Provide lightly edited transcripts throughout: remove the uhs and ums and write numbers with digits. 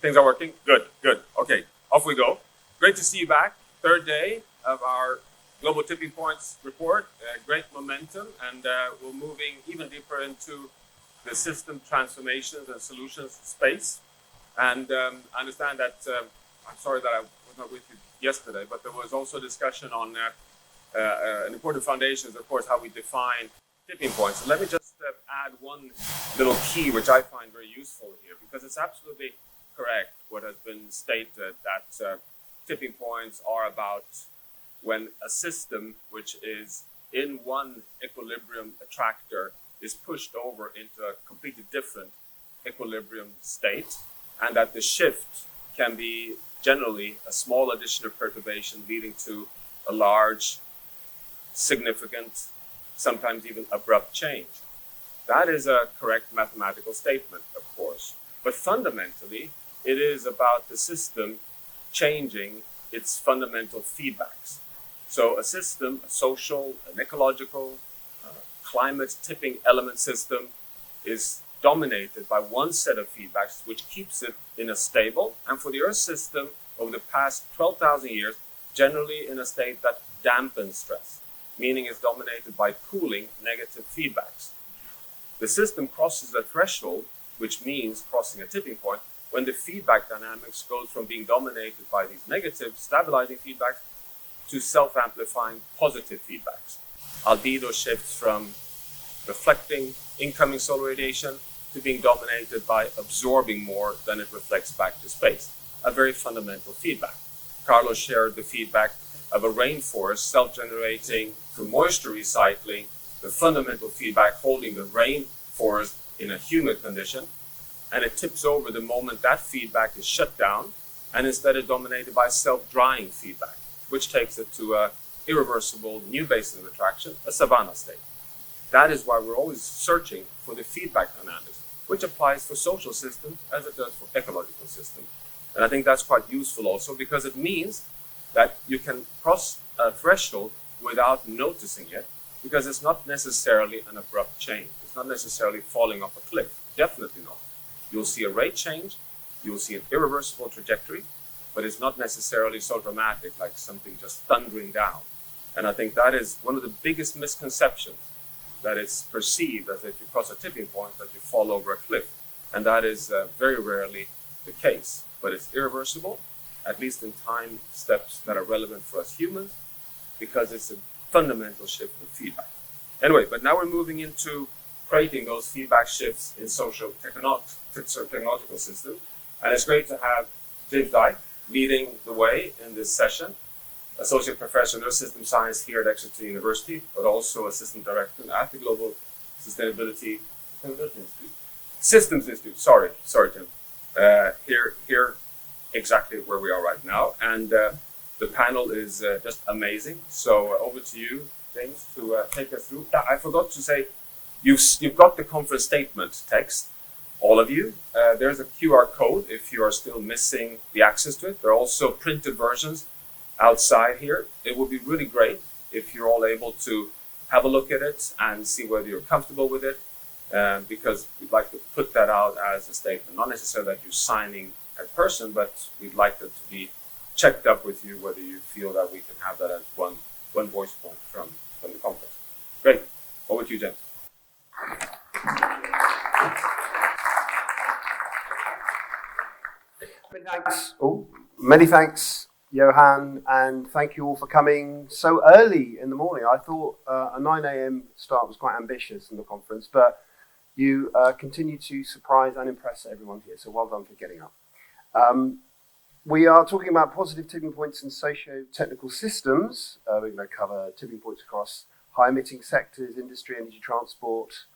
Things are working? Good, good. Okay, off we go. Great to see you back. Third day of our Global Tipping Points report. Great momentum, and we're moving even deeper into the system transformations and solutions space. And I understand that, I'm sorry that I was not with you yesterday, but there was also discussion on an important foundation is, of course, how we define tipping points. So let me just add one little key, which I find very useful here, because it's absolutely correct what has been stated, that tipping points are about when a system which is in one equilibrium attractor is pushed over into a completely different equilibrium state, and that the shift can be generally a small addition of perturbation leading to a large, significant, sometimes even abrupt change. That is a correct mathematical statement, of course, but fundamentally, it is about the system changing its fundamental feedbacks. So a system, a social, an ecological, climate tipping element system is dominated by one set of feedbacks which keeps it in a stable, and for the Earth system over the past 12,000 years, generally in a state that dampens stress, meaning it's dominated by cooling negative feedbacks. The system crosses a threshold, which means crossing a tipping point, when the feedback dynamics goes from being dominated by these negative stabilizing feedbacks to self-amplifying positive feedbacks. Albedo shifts from reflecting incoming solar radiation to being dominated by absorbing more than it reflects back to space. A very fundamental feedback. Carlos shared the feedback of a rainforest self-generating through moisture recycling, the fundamental feedback holding the rainforest in a humid condition, and it tips over the moment that feedback is shut down and instead is dominated by self-drying feedback, which takes it to an irreversible new basis of attraction, a savanna state. That is why we're always searching for the feedback dynamics, which applies for social systems as it does for ecological systems. And I think that's quite useful also because it means that you can cross a threshold without noticing it, because it's not necessarily an abrupt change. It's not necessarily falling off a cliff, definitely not. You'll see a rate change, you'll see an irreversible trajectory, but it's not necessarily so dramatic like something just thundering down. And I think that is one of the biggest misconceptions, that it's perceived as if you cross a tipping point that you fall over a cliff. And that is very rarely the case, but it's irreversible, at least in time steps that are relevant for us humans, because it's a fundamental shift in feedback. Anyway, but now we're moving into creating those feedback shifts in socio-technological systems. And it's great to have James Dyke leading the way in this session, Associate Professor of System Science here at Exeter University, but also Assistant Director at the Global Sustainability Institute. Systems Institute, sorry Tim. Here exactly where we are right now. And the panel is just amazing. So over to you, James, to take us through. I forgot to say, you've got the conference statement text, all of you. There's a QR code if you are still missing the access to it. There are also printed versions outside here. It would be really great if you're all able to have a look at it and see whether you're comfortable with it, because we'd like to put that out as a statement. Not necessarily that you're signing in person, but we'd like it to be checked up with you whether you feel that we can have that as one voice point from the conference. Great. Over to you, James. Many thanks, Johan, and thank you all for coming so early in the morning. I thought a 9 a.m. start was quite ambitious in the conference, but you continue to surprise and impress everyone here, so well done for getting up. We are talking about positive tipping points in socio-technical systems. We're going to cover tipping points across high-emitting sectors, industry, energy, transport.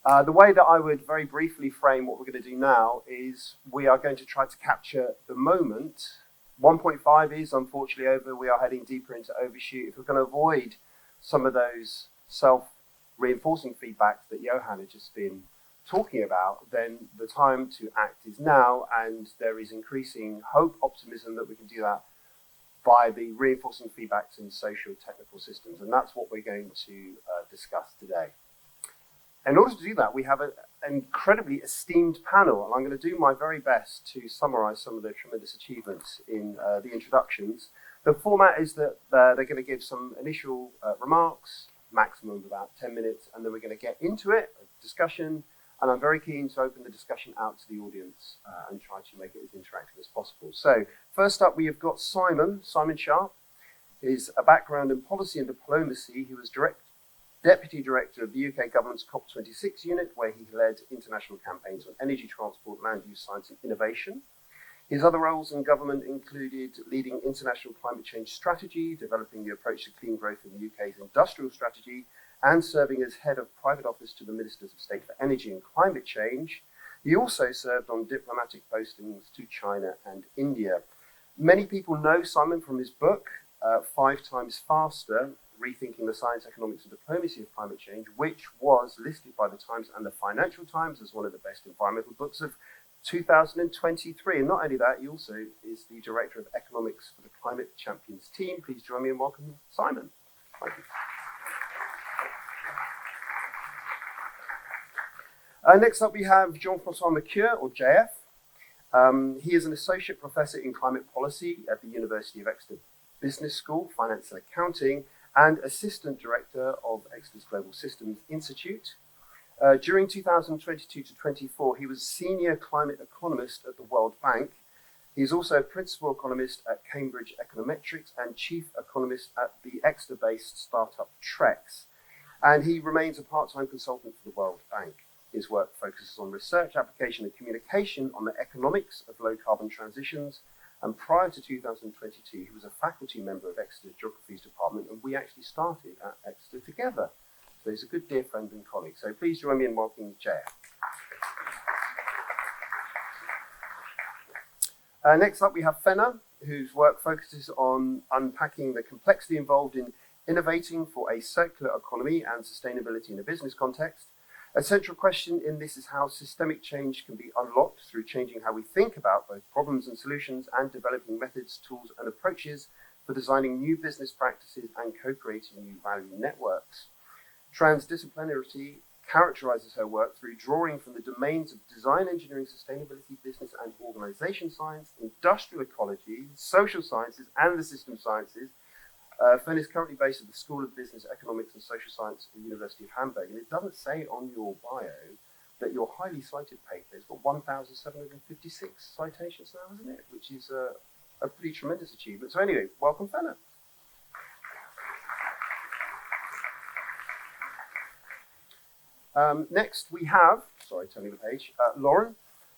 The way that I would very briefly frame what we're going to do now is we are going to try to capture the moment. 1.5 is unfortunately over. We are heading deeper into overshoot. If we're going to avoid some of those self-reinforcing feedbacks that Johan had just been talking about, then the time to act is now, and there is increasing hope, optimism that we can do that by the reinforcing feedbacks in social technical systems, and that's what we're going to discuss today. In order to do that, we have an incredibly esteemed panel, and I'm going to do my very best to summarize some of the tremendous achievements in the introductions. The format is that they're going to give some initial remarks, maximum of about 10 minutes, and then we're going to get into it, a discussion, and I'm very keen to open the discussion out to the audience and try to make it as interactive as possible. So first up, we have got Simon Sharp. He's a background in policy and diplomacy. He was Deputy Director of the UK Government's COP26 unit, where he led international campaigns on energy, transport, land use, science and innovation. His other roles in government included leading international climate change strategy, developing the approach to clean growth in the UK's industrial strategy, and serving as head of private office to the Ministers of State for Energy and Climate Change. He also served on diplomatic postings to China and India. Many people know Simon from his book, 5 Times Faster, Rethinking the Science, Economics and Diplomacy of Climate Change, which was listed by the Times and the Financial Times as one of the best environmental books of 2023. And not only that, he also is the Director of Economics for the Climate Champions team. Please join me in welcoming Simon. Thank you. Next up, we have Jean-Francois Mercure, or JF. He is an Associate Professor in Climate Policy at the University of Exeter Business School, Finance and Accounting, and Assistant Director of Exeter's Global Systems Institute. During 2022 to 24, he was Senior Climate Economist at the World Bank. He is also a Principal Economist at Cambridge Econometrics and Chief Economist at the Exeter-based startup Trex. And he remains a part-time consultant for the World Bank. His work focuses on research, application and communication on the economics of low-carbon transitions. And prior to 2022, he was a faculty member of Exeter's Geographies Department, and we actually started at Exeter together. So he's a good dear friend and colleague. So please join me in welcoming Jay. Next up, we have Fenna, whose work focuses on unpacking the complexity involved in innovating for a circular economy and sustainability in a business context. A central question in this is how systemic change can be unlocked through changing how we think about both problems and solutions and developing methods, tools, and approaches for designing new business practices and co-creating new value networks. Transdisciplinarity characterizes her work through drawing from the domains of design, engineering, sustainability, business and organization science, industrial ecology, social sciences, and the system sciences. Fenn is currently based at the School of Business, Economics and Social Science at the University of Hamburg, and it doesn't say on your bio that your highly cited paper has got 1,756 citations now, isn't it? Which is a pretty tremendous achievement. So anyway, welcome, Fenna. Next we have, turning the page, Lauren.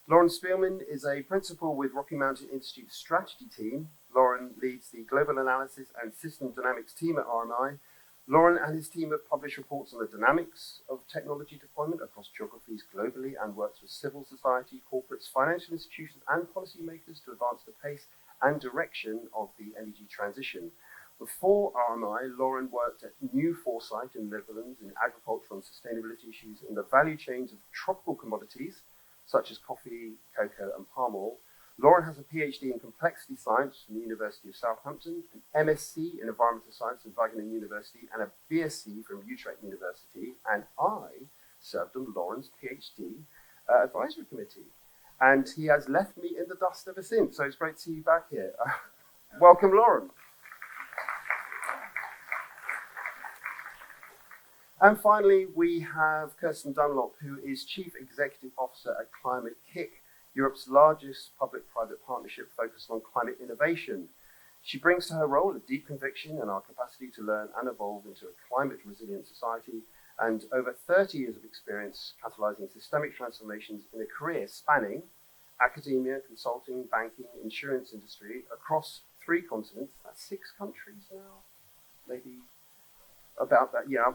Lauren Spielman is a principal with Rocky Mountain Institute's strategy team. Lauren leads the Global Analysis and System Dynamics team at RMI. Lauren and his team have published reports on the dynamics of technology deployment across geographies globally and works with civil society, corporates, financial institutions and policymakers to advance the pace and direction of the energy transition. Before RMI, Lauren worked at New Foresight in the Netherlands in agriculture and sustainability issues in the value chains of tropical commodities, such as coffee, cocoa, and palm oil. Lauren has a PhD in complexity science from the University of Southampton, an MSc in environmental science from Wageningen University, and a BSc from Utrecht University. And I served on Lauren's PhD advisory committee. And he has left me in the dust ever since. So it's great to see you back here. Welcome, Lauren. And finally, we have Kirsten Dunlop, who is Chief Executive Officer at Climate Kick, Europe's largest public-private partnership focused on climate innovation. She brings to her role a deep conviction in our capacity to learn and evolve into a climate-resilient society, and over 30 years of experience catalyzing systemic transformations in a career spanning academia, consulting, banking, insurance industry across 3 continents. That's 6 countries now, maybe about that, yeah.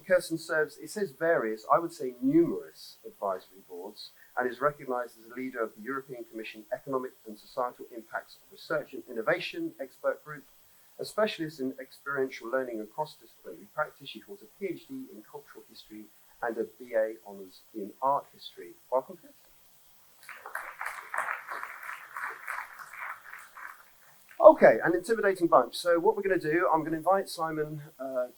Kirsten serves, it says various, I would say numerous advisory boards, and is recognized as a leader of the European Commission Economic and Societal Impacts of Research and Innovation Expert Group, a specialist in experiential learning and cross-disciplinary practice. She holds a PhD in cultural history and a BA honours in art history. Welcome, Kirsten. Okay, an intimidating bunch. So what we're going to do, I'm going to invite Simon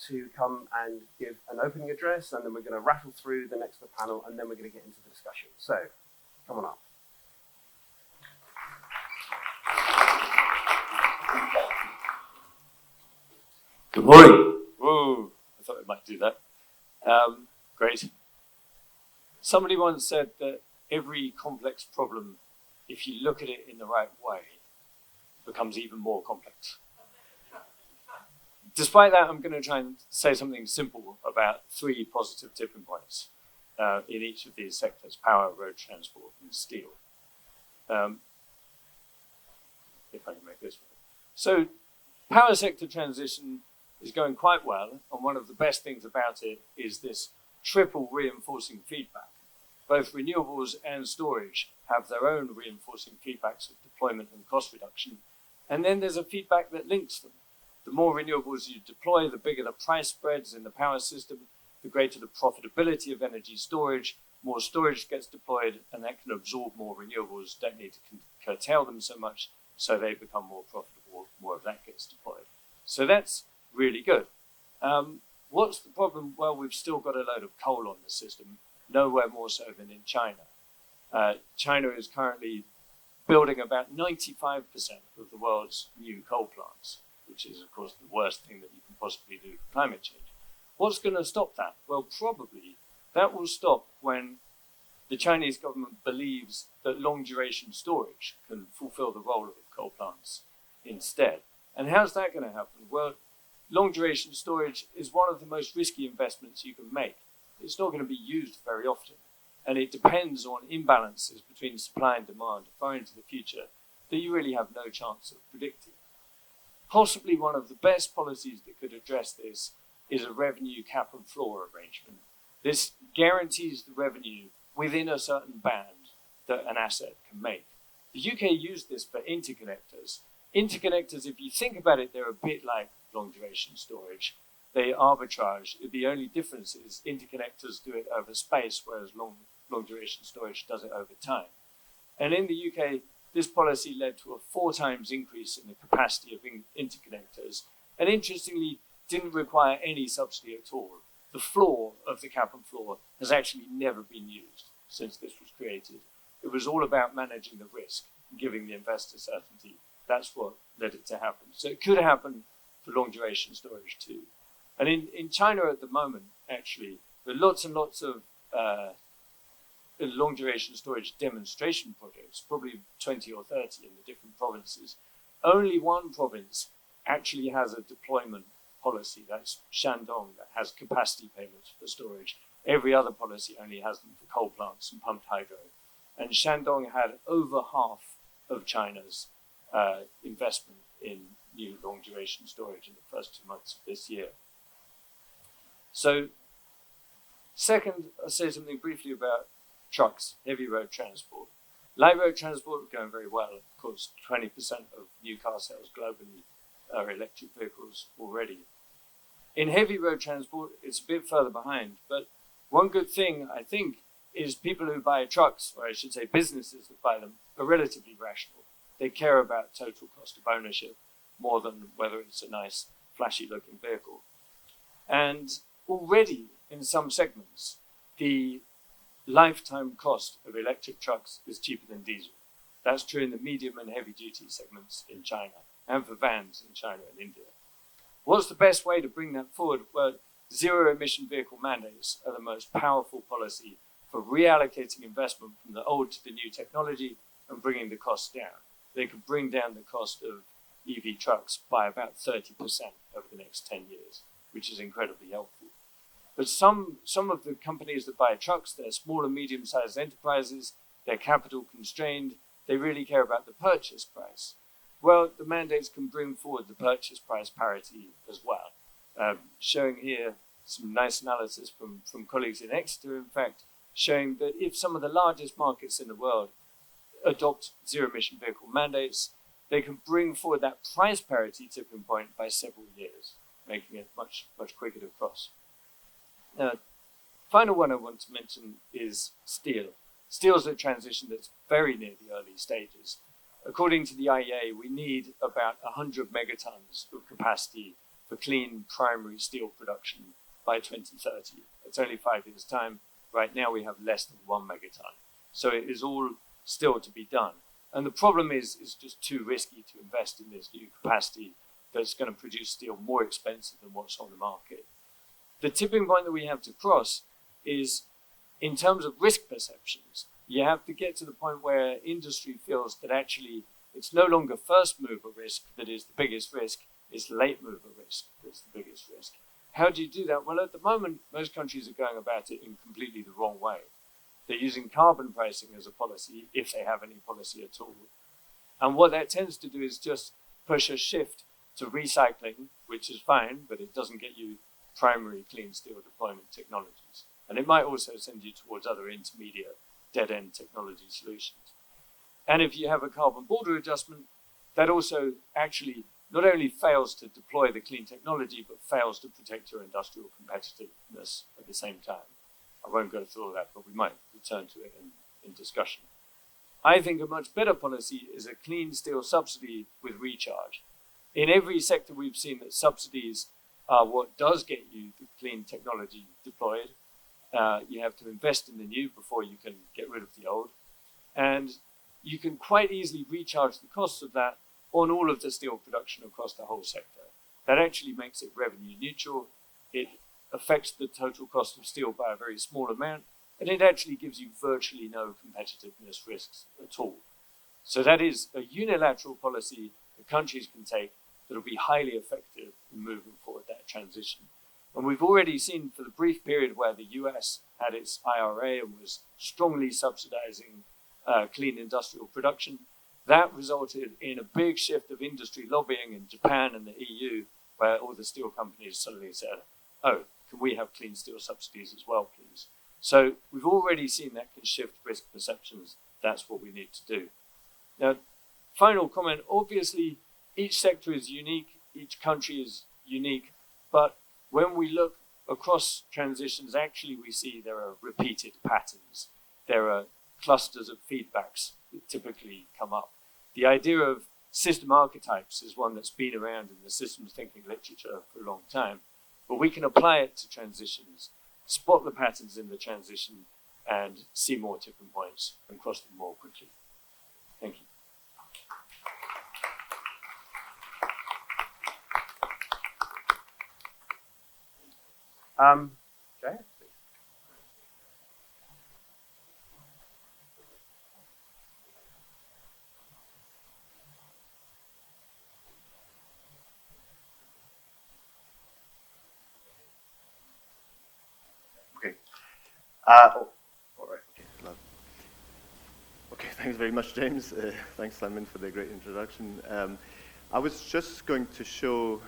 to come and give an opening address, and then we're going to rattle through the next of the panel, and then we're going to get into the discussion. So, come on up. Good morning. Whoa, I thought I might do that. Great. Somebody once said that every complex problem, if you look at it in the right way, becomes even more complex. Despite that, I'm going to try and say something simple about 3 positive tipping points in each of these sectors: power, road transport, and steel. If I can make this work. So, power sector transition is going quite well, and one of the best things about it is this triple reinforcing feedback. Both renewables and storage have their own reinforcing feedbacks of deployment and cost reduction, and then there's a feedback that links them. The more renewables you deploy, the bigger the price spreads in the power system, the greater the profitability of energy storage, more storage gets deployed, and that can absorb more renewables, don't need to curtail them so much, so they become more profitable, more of that gets deployed. So that's really good. What's the problem? Well, we've still got a load of coal on the system, nowhere more so than in China. China is currently building about 95% of the world's new coal plants, which is, of course, the worst thing that you can possibly do for climate change. What's going to stop that? Well, probably that will stop when the Chinese government believes that long-duration storage can fulfill the role of coal plants instead. And how's that going to happen? Well, long-duration storage is one of the most risky investments you can make. It's not going to be used very often, and it depends on imbalances between supply and demand far into the future that you really have no chance of predicting. Possibly one of the best policies that could address this is a revenue cap and floor arrangement. This guarantees the revenue within a certain band that an asset can make. The UK used this for interconnectors. Interconnectors, if you think about it, they're a bit like long-duration storage. They arbitrage. The only difference is interconnectors do it over space, whereas long-duration storage does it over time. And in the UK, this policy led to a 4 times increase in the capacity of interconnectors, and interestingly, didn't require any subsidy at all. The floor of the cap and floor has actually never been used since this was created. It was all about managing the risk and giving the investor certainty. That's what led it to happen. So it could happen for long-duration storage too. And in China at the moment, actually, there are lots and lots of long-duration storage demonstration projects, probably 20 or 30 in the different provinces. Only one province actually has a deployment policy, that's Shandong, that has capacity payments for storage. Every other policy only has them for coal plants and pumped hydro. And Shandong had over half of China's investment in new long-duration storage in the first 2 months of this year. So, second, I'll say something briefly about trucks, heavy road transport. Light road transport going very well. Of course, 20% of new car sales globally are electric vehicles already. In heavy road transport, it's a bit further behind, but one good thing, I think, is people who buy trucks, or I should say businesses that buy them, are relatively rational. They care about total cost of ownership more than whether it's a nice, flashy-looking vehicle. And already, in some segments, the lifetime cost of electric trucks is cheaper than diesel. That's true in the medium and heavy-duty segments in China, and for vans in China and India. What's the best way to bring that forward? Well, zero-emission vehicle mandates are the most powerful policy for reallocating investment from the old to the new technology and bringing the costs down. They could bring down the cost of EV trucks by about 30% over the next 10 years, which is incredibly helpful. But some of the companies that buy trucks, they're small and medium-sized enterprises, they're capital constrained, they really care about the purchase price. Well, the mandates can bring forward the purchase price parity as well. Showing here some nice analysis from colleagues in Exeter, in fact, showing that if some of the largest markets in the world adopt zero-emission vehicle mandates, they can bring forward that price parity tipping point by several years, making it much, much quicker to cross. Final one I want to mention is steel. Steel is a transition that's very near the early stages. according to the IEA, we need about 100 megatons of capacity for clean primary steel production by 2030. It's only 5 years' time. Right now we have less than 1 megaton. So it is all still to be done. And the problem is it's just too risky to invest in this new capacity that's going to produce steel more expensive than what's on the market. The tipping point that we have to cross is, in terms of risk perceptions, you have to get to the point where industry feels that actually it's no longer first mover risk that is the biggest risk, it's late mover risk that's the biggest risk. How do you do that? Well, at the moment, most countries are going about it in completely the wrong way. They're using carbon pricing as a policy, if they have any policy at all. And what that tends to do is just push a shift to recycling, which is fine, but it doesn't get you primary clean steel deployment technologies. And it might also send you towards other intermediate dead-end technology solutions. And if you have a carbon border adjustment, that also actually not only fails to deploy the clean technology, but fails to protect your industrial competitiveness at the same time. I won't go through all that, but we might return to it in discussion. I think a much better policy is a clean steel subsidy with recharge. In every sector, we've seen that subsidies are what does get you the clean technology deployed. You have to invest in the new before you can get rid of the old. And you can quite easily recharge the costs of that on all of the steel production across the whole sector. That actually makes it revenue neutral. It affects the total cost of steel by a very small amount, and it actually gives you virtually no competitiveness risks at all. So that is a unilateral policy that countries can take that will be highly effective in moving forward that transition. And we've already seen, for the brief period where the US had its IRA and was strongly subsidizing clean industrial production, that resulted in a big shift of industry lobbying in Japan and the EU, where all the steel companies suddenly said, oh, can we have clean steel subsidies as well, please? So we've already seen that can shift risk perceptions. That's what we need to do. Now, final comment, obviously, each sector is unique, each country is unique, but when we look across transitions, actually we see there are repeated patterns. There are clusters of feedbacks that typically come up. The idea of system archetypes is one that's been around in the systems thinking literature for a long time, but we can apply it to transitions, spot the patterns in the transition, and see more tipping points and cross them more quickly. Thank you. Jay? Okay. All right. Okay. Love. Okay. Thanks very much, James. Thanks, Simon, for the great introduction. I was just going to show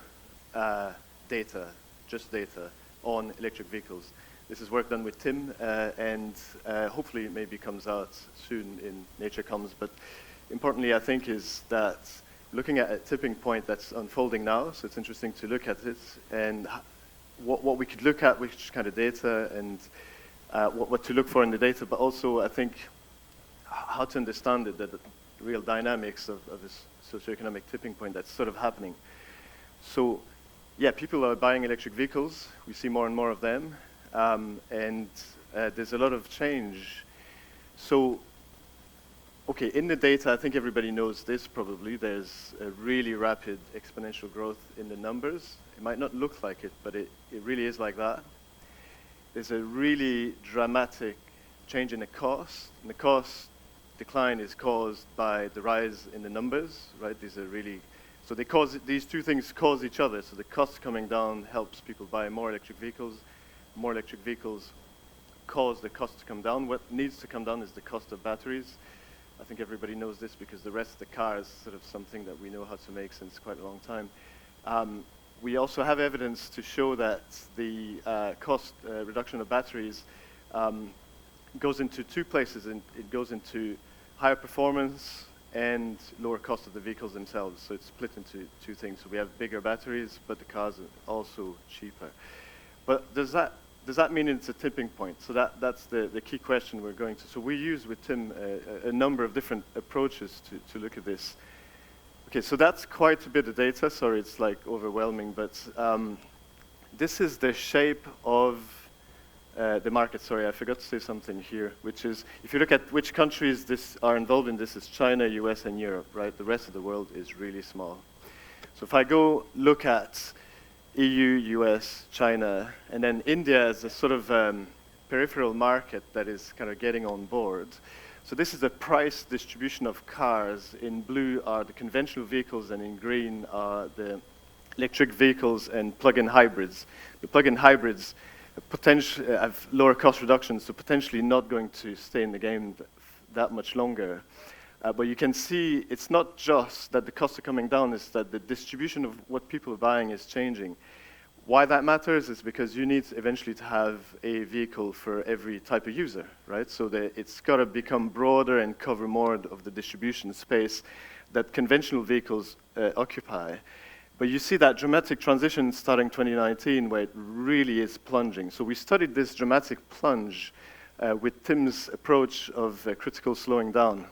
data, just data, on electric vehicles. This is work done with Tim, and hopefully it maybe comes out soon in Nature Comes. But importantly, I think, is that looking at a tipping point that's unfolding now, so it's interesting to look at it, and what we could look at, which kind of data, and what to look for in the data, but also, I think, how to understand it, the real dynamics of this socioeconomic tipping point that's sort of happening. So, yeah, people are buying electric vehicles. We see more and more of them. And there's a lot of change. So, okay, in the data, I think everybody knows this probably. There's a really rapid exponential growth in the numbers. It might not look like it, but it really is like that. There's a really dramatic change in the cost. And the cost decline is caused by the rise in the numbers, right? These are really... So these two things cause each other. So the cost coming down helps people buy more electric vehicles. More electric vehicles cause the cost to come down. What needs to come down is the cost of batteries. I think everybody knows this because the rest of the car is sort of something that we know how to make since quite a long time. We also have evidence to show that the cost reduction of batteries goes into two places. And it goes into higher performance and lower cost of the vehicles themselves. So it's split into two things. So we have bigger batteries, but the cars are also cheaper. But does that does that mean it's a tipping point? So that's the key question we're going to. So we use with Tim a number of different approaches to look at this. Okay, so that's quite a bit of data. Sorry, it's like overwhelming, but this is the shape of the market. Sorry, I forgot to say something here, which is, if you look at which countries are involved in this, is China, US, and Europe, right? The rest of the world is really small. So if I go look at EU, US, China, and then India as a sort of peripheral market that is kind of getting on board. So this is the price distribution of cars. In blue are the conventional vehicles, and in green are the electric vehicles and plug-in hybrids. The plug-in hybrids potentially have lower cost reductions, so potentially not going to stay in the game that much longer. But you can see it's not just that the costs are coming down, it's that the distribution of what people are buying is changing. Why that matters is because you need eventually to have a vehicle for every type of user, right? So it's got to become broader and cover more of the distribution space that conventional vehicles occupy. But you see that dramatic transition starting 2019 where it really is plunging. So we studied this dramatic plunge with Tim's approach of critical slowing down.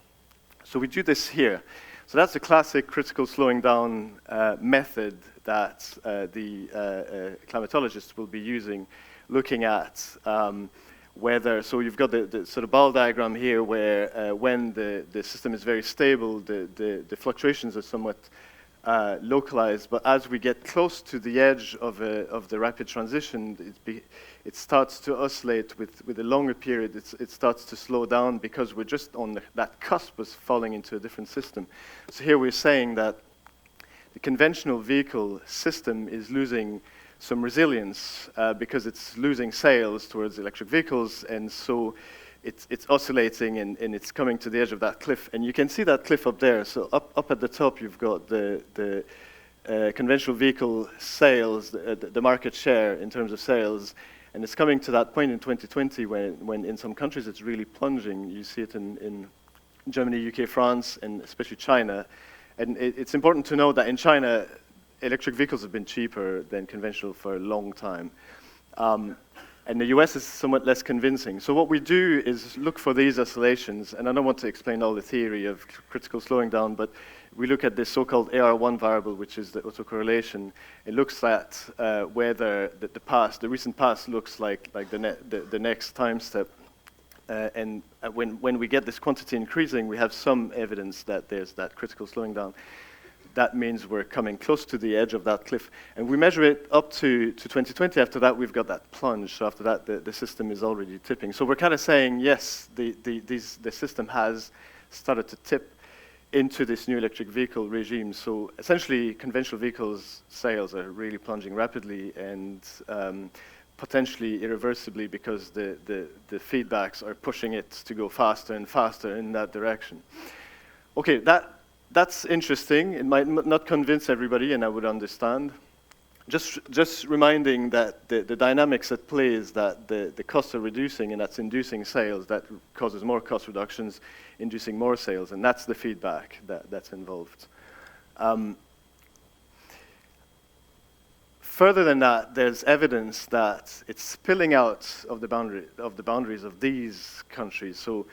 So we do this here. So that's a classic critical slowing down method that the climatologists will be using, looking at whether, so you've got the sort of ball diagram here where when the system is very stable, the fluctuations are somewhat localized, but as we get close to the edge of the rapid transition, it starts to oscillate with a longer period. It starts to slow down because we're just on that cusp of falling into a different system. So here we're saying that the conventional vehicle system is losing some resilience because it's losing sales towards electric vehicles, and so it's oscillating and it's coming to the edge of that cliff. And you can see that cliff up there. So up at the top, you've got the conventional vehicle sales, the market share in terms of sales. And it's coming to that point in 2020 when in some countries it's really plunging. You see it in Germany, UK, France, and especially China. And it's important to know that in China, electric vehicles have been cheaper than conventional for a long time. And the US is somewhat less convincing. So what we do is look for these oscillations, and I don't want to explain all the theory of critical slowing down, but we look at this so-called AR1 variable, which is the autocorrelation. It looks at whether the recent past looks like the next time step. And when we get this quantity increasing, we have some evidence that there's that critical slowing down. That means we're coming close to the edge of that cliff. And we measure it up to 2020. After that, we've got that plunge. So after that, the system is already tipping. So we're kind of saying, yes, the system has started to tip into this new electric vehicle regime. So essentially, conventional vehicles sales are really plunging rapidly and potentially irreversibly because the feedbacks are pushing it to go faster and faster in that direction. Okay, that's interesting. It might not convince everybody, and I would understand. Just reminding that the dynamics at play is that the costs are reducing, and that's inducing sales. That causes more cost reductions, inducing more sales, and that's the feedback that's involved. Further than that, there's evidence that it's spilling out of the boundaries of these countries. So,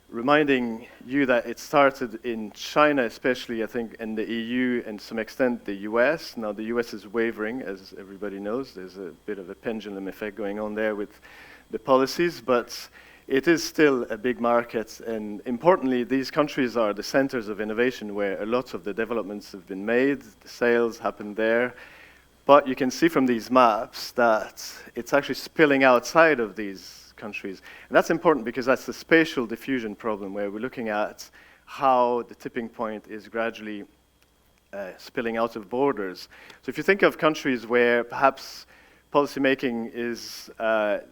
reminding you that it started in China, especially, I think, and the EU, and to some extent the US. Now, the US is wavering, as everybody knows. There's a bit of a pendulum effect going on there with the policies, but it is still a big market. And importantly, these countries are the centers of innovation where a lot of the developments have been made. The sales happen there. But you can see from these maps that it's actually spilling outside of these countries. And that's important because that's the spatial diffusion problem where we're looking at how the tipping point is gradually spilling out of borders. So if you think of countries where perhaps policymaking is,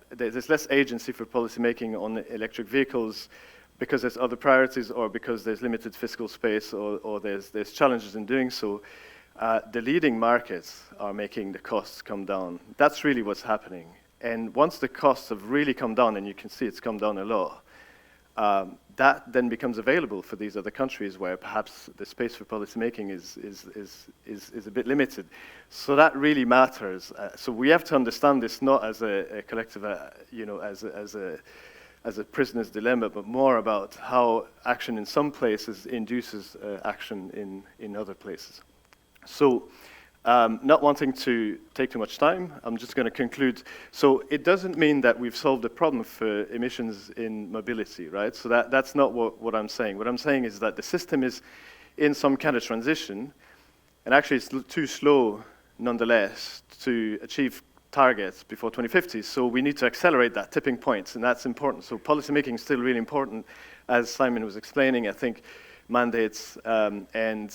there's less agency for policymaking on electric vehicles because there's other priorities or because there's limited fiscal space or there's challenges in doing so, the leading markets are making the costs come down. That's really what's happening. And once the costs have really come down, and you can see it's come down a lot, that then becomes available for these other countries where perhaps the space for policymaking is a bit limited. So that really matters. So we have to understand this not as a collective, as a prisoner's dilemma, but more about how action in some places induces action in other places. So, not wanting to take too much time, I'm just going to conclude. So it doesn't mean that we've solved the problem for emissions in mobility, right? So that's not what I'm saying. What I'm saying is that the system is in some kind of transition, and actually it's too slow, nonetheless, to achieve targets before 2050. So we need to accelerate that tipping point, and that's important. So policymaking is still really important, as Simon was explaining. I think mandates and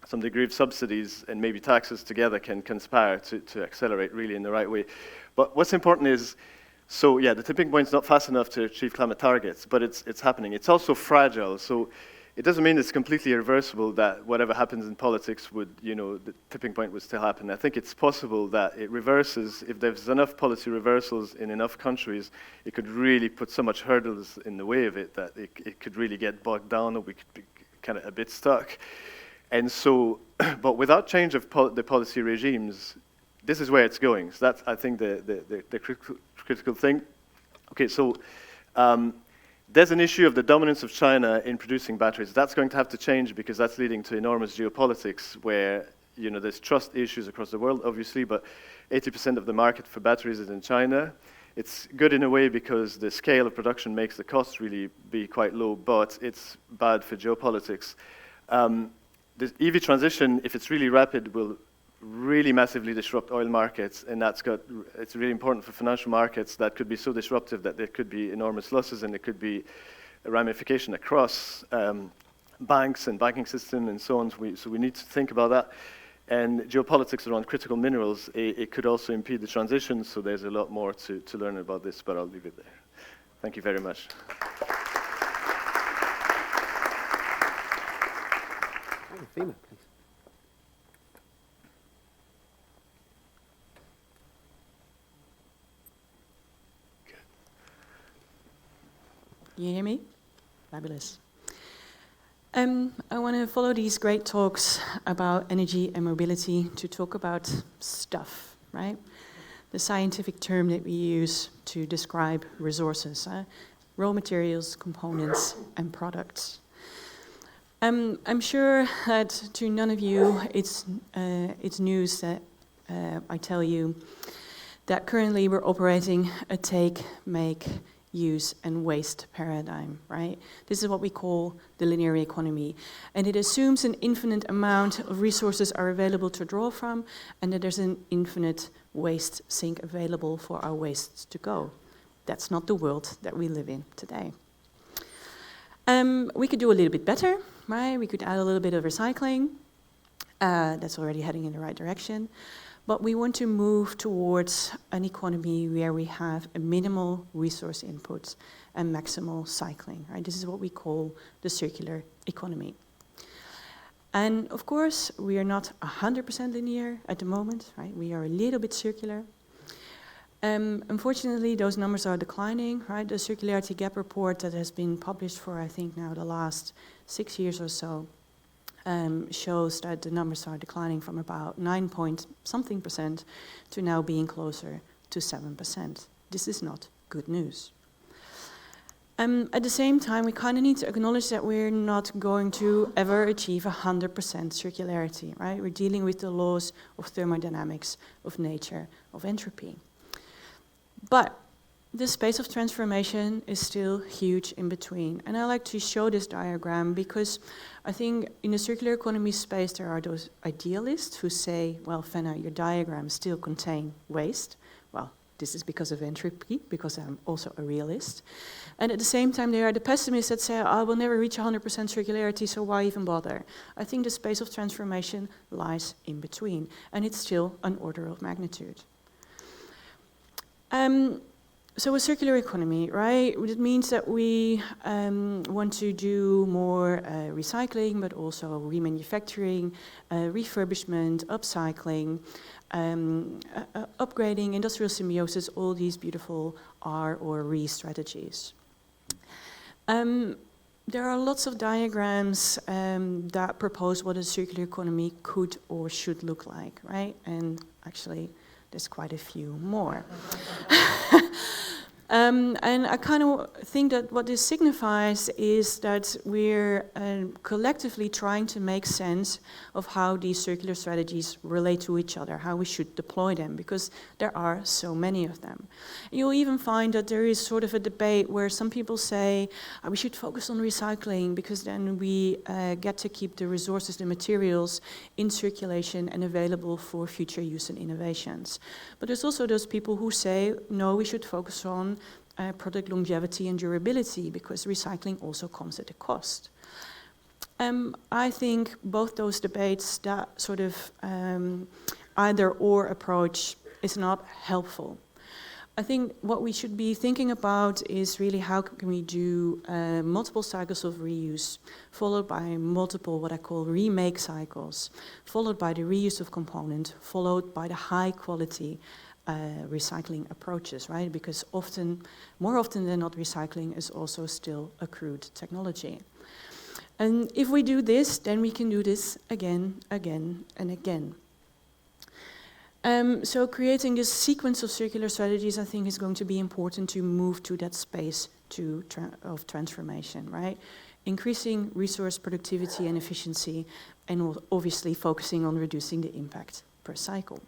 some degree of subsidies and maybe taxes together can conspire to accelerate really in the right way. But what's important is, so yeah, the tipping point's not fast enough to achieve climate targets, but it's happening. It's also fragile, so it doesn't mean it's completely irreversible that whatever happens in politics would, the tipping point would still happen. I think it's possible that it reverses. If there's enough policy reversals in enough countries, it could really put so much hurdles in the way of it that it could really get bogged down, or we could be kind of a bit stuck. And so, but without change of the policy regimes, this is where it's going. So that's, I think, the critical thing. Okay, so there's an issue of the dominance of China in producing batteries. That's going to have to change because that's leading to enormous geopolitics where, there's trust issues across the world, obviously, but 80% of the market for batteries is in China. It's good in a way because the scale of production makes the costs really be quite low, but it's bad for geopolitics. The EV transition, if it's really rapid, will really massively disrupt oil markets, and it's really important for financial markets. That could be so disruptive that there could be enormous losses, and there could be a ramification across banks and banking system and so on. So we need to think about that. And geopolitics around critical minerals, it could also impede the transition, so there's a lot more to learn about this, but I'll leave it there. Thank you very much. Fema, please. You hear me? Fabulous. I want to follow these great talks about energy and mobility to talk about stuff, right? The scientific term that we use to describe resources, raw materials, components, and products. I'm sure that to none of you it's news that I tell you that currently we're operating a take, make, use, and waste paradigm, right? This is what we call the linear economy. And it assumes an infinite amount of resources are available to draw from, and that there's an infinite waste sink available for our wastes to go. That's not the world that we live in today. We could do a little bit better, right? We could add a little bit of recycling. That's already heading in the right direction. But we want to move towards an economy where we have a minimal resource input and maximal cycling, right? This is what we call the circular economy. And of course, we are not 100% linear at the moment, right? We are a little bit circular. Unfortunately, those numbers are declining, right? The Circularity Gap report that has been published for, I think, now the last 6 years or so shows that the numbers are declining from about 9-point-something% to now being closer to 7%. This is not good news. At the same time, we kind of need to acknowledge that we're not going to ever achieve 100% circularity, right? We're dealing with the laws of thermodynamics, of nature, of entropy. But the space of transformation is still huge in between. And I like to show this diagram because I think in the circular economy space there are those idealists who say, well, Fenna, your diagrams still contain waste. Well, this is because of entropy, because I'm also a realist. And at the same time, there are the pessimists that say, I will never reach 100% circularity, so why even bother? I think the space of transformation lies in between, and it's still an order of magnitude. So a circular economy, right? It means that we want to do more recycling, but also remanufacturing, refurbishment, upcycling, upgrading, industrial symbiosis, all these beautiful R or re strategies. There are lots of diagrams that propose what a circular economy could or should look like, right? And actually, there's quite a few more. And I kind of think that what this signifies is that we're collectively trying to make sense of how these circular strategies relate to each other, how we should deploy them, because there are so many of them. You'll even find that there is sort of a debate where some people say we should focus on recycling because then we get to keep the resources, the materials in circulation and available for future use and innovations. But there's also those people who say, no, we should focus on product longevity and durability because recycling also comes at a cost. I think both those debates, that sort of either or approach is not helpful. I think what we should be thinking about is really how can we do multiple cycles of reuse, followed by multiple what I call remake cycles, followed by the reuse of component, followed by the high quality recycling approaches, right? Because more often than not, recycling is also still a crude technology. And if we do this, then we can do this again, and again. So creating this sequence of circular strategies, I think, is going to be important to move to that space of transformation, right? Increasing resource productivity and efficiency, and obviously focusing on reducing the impact per cycle.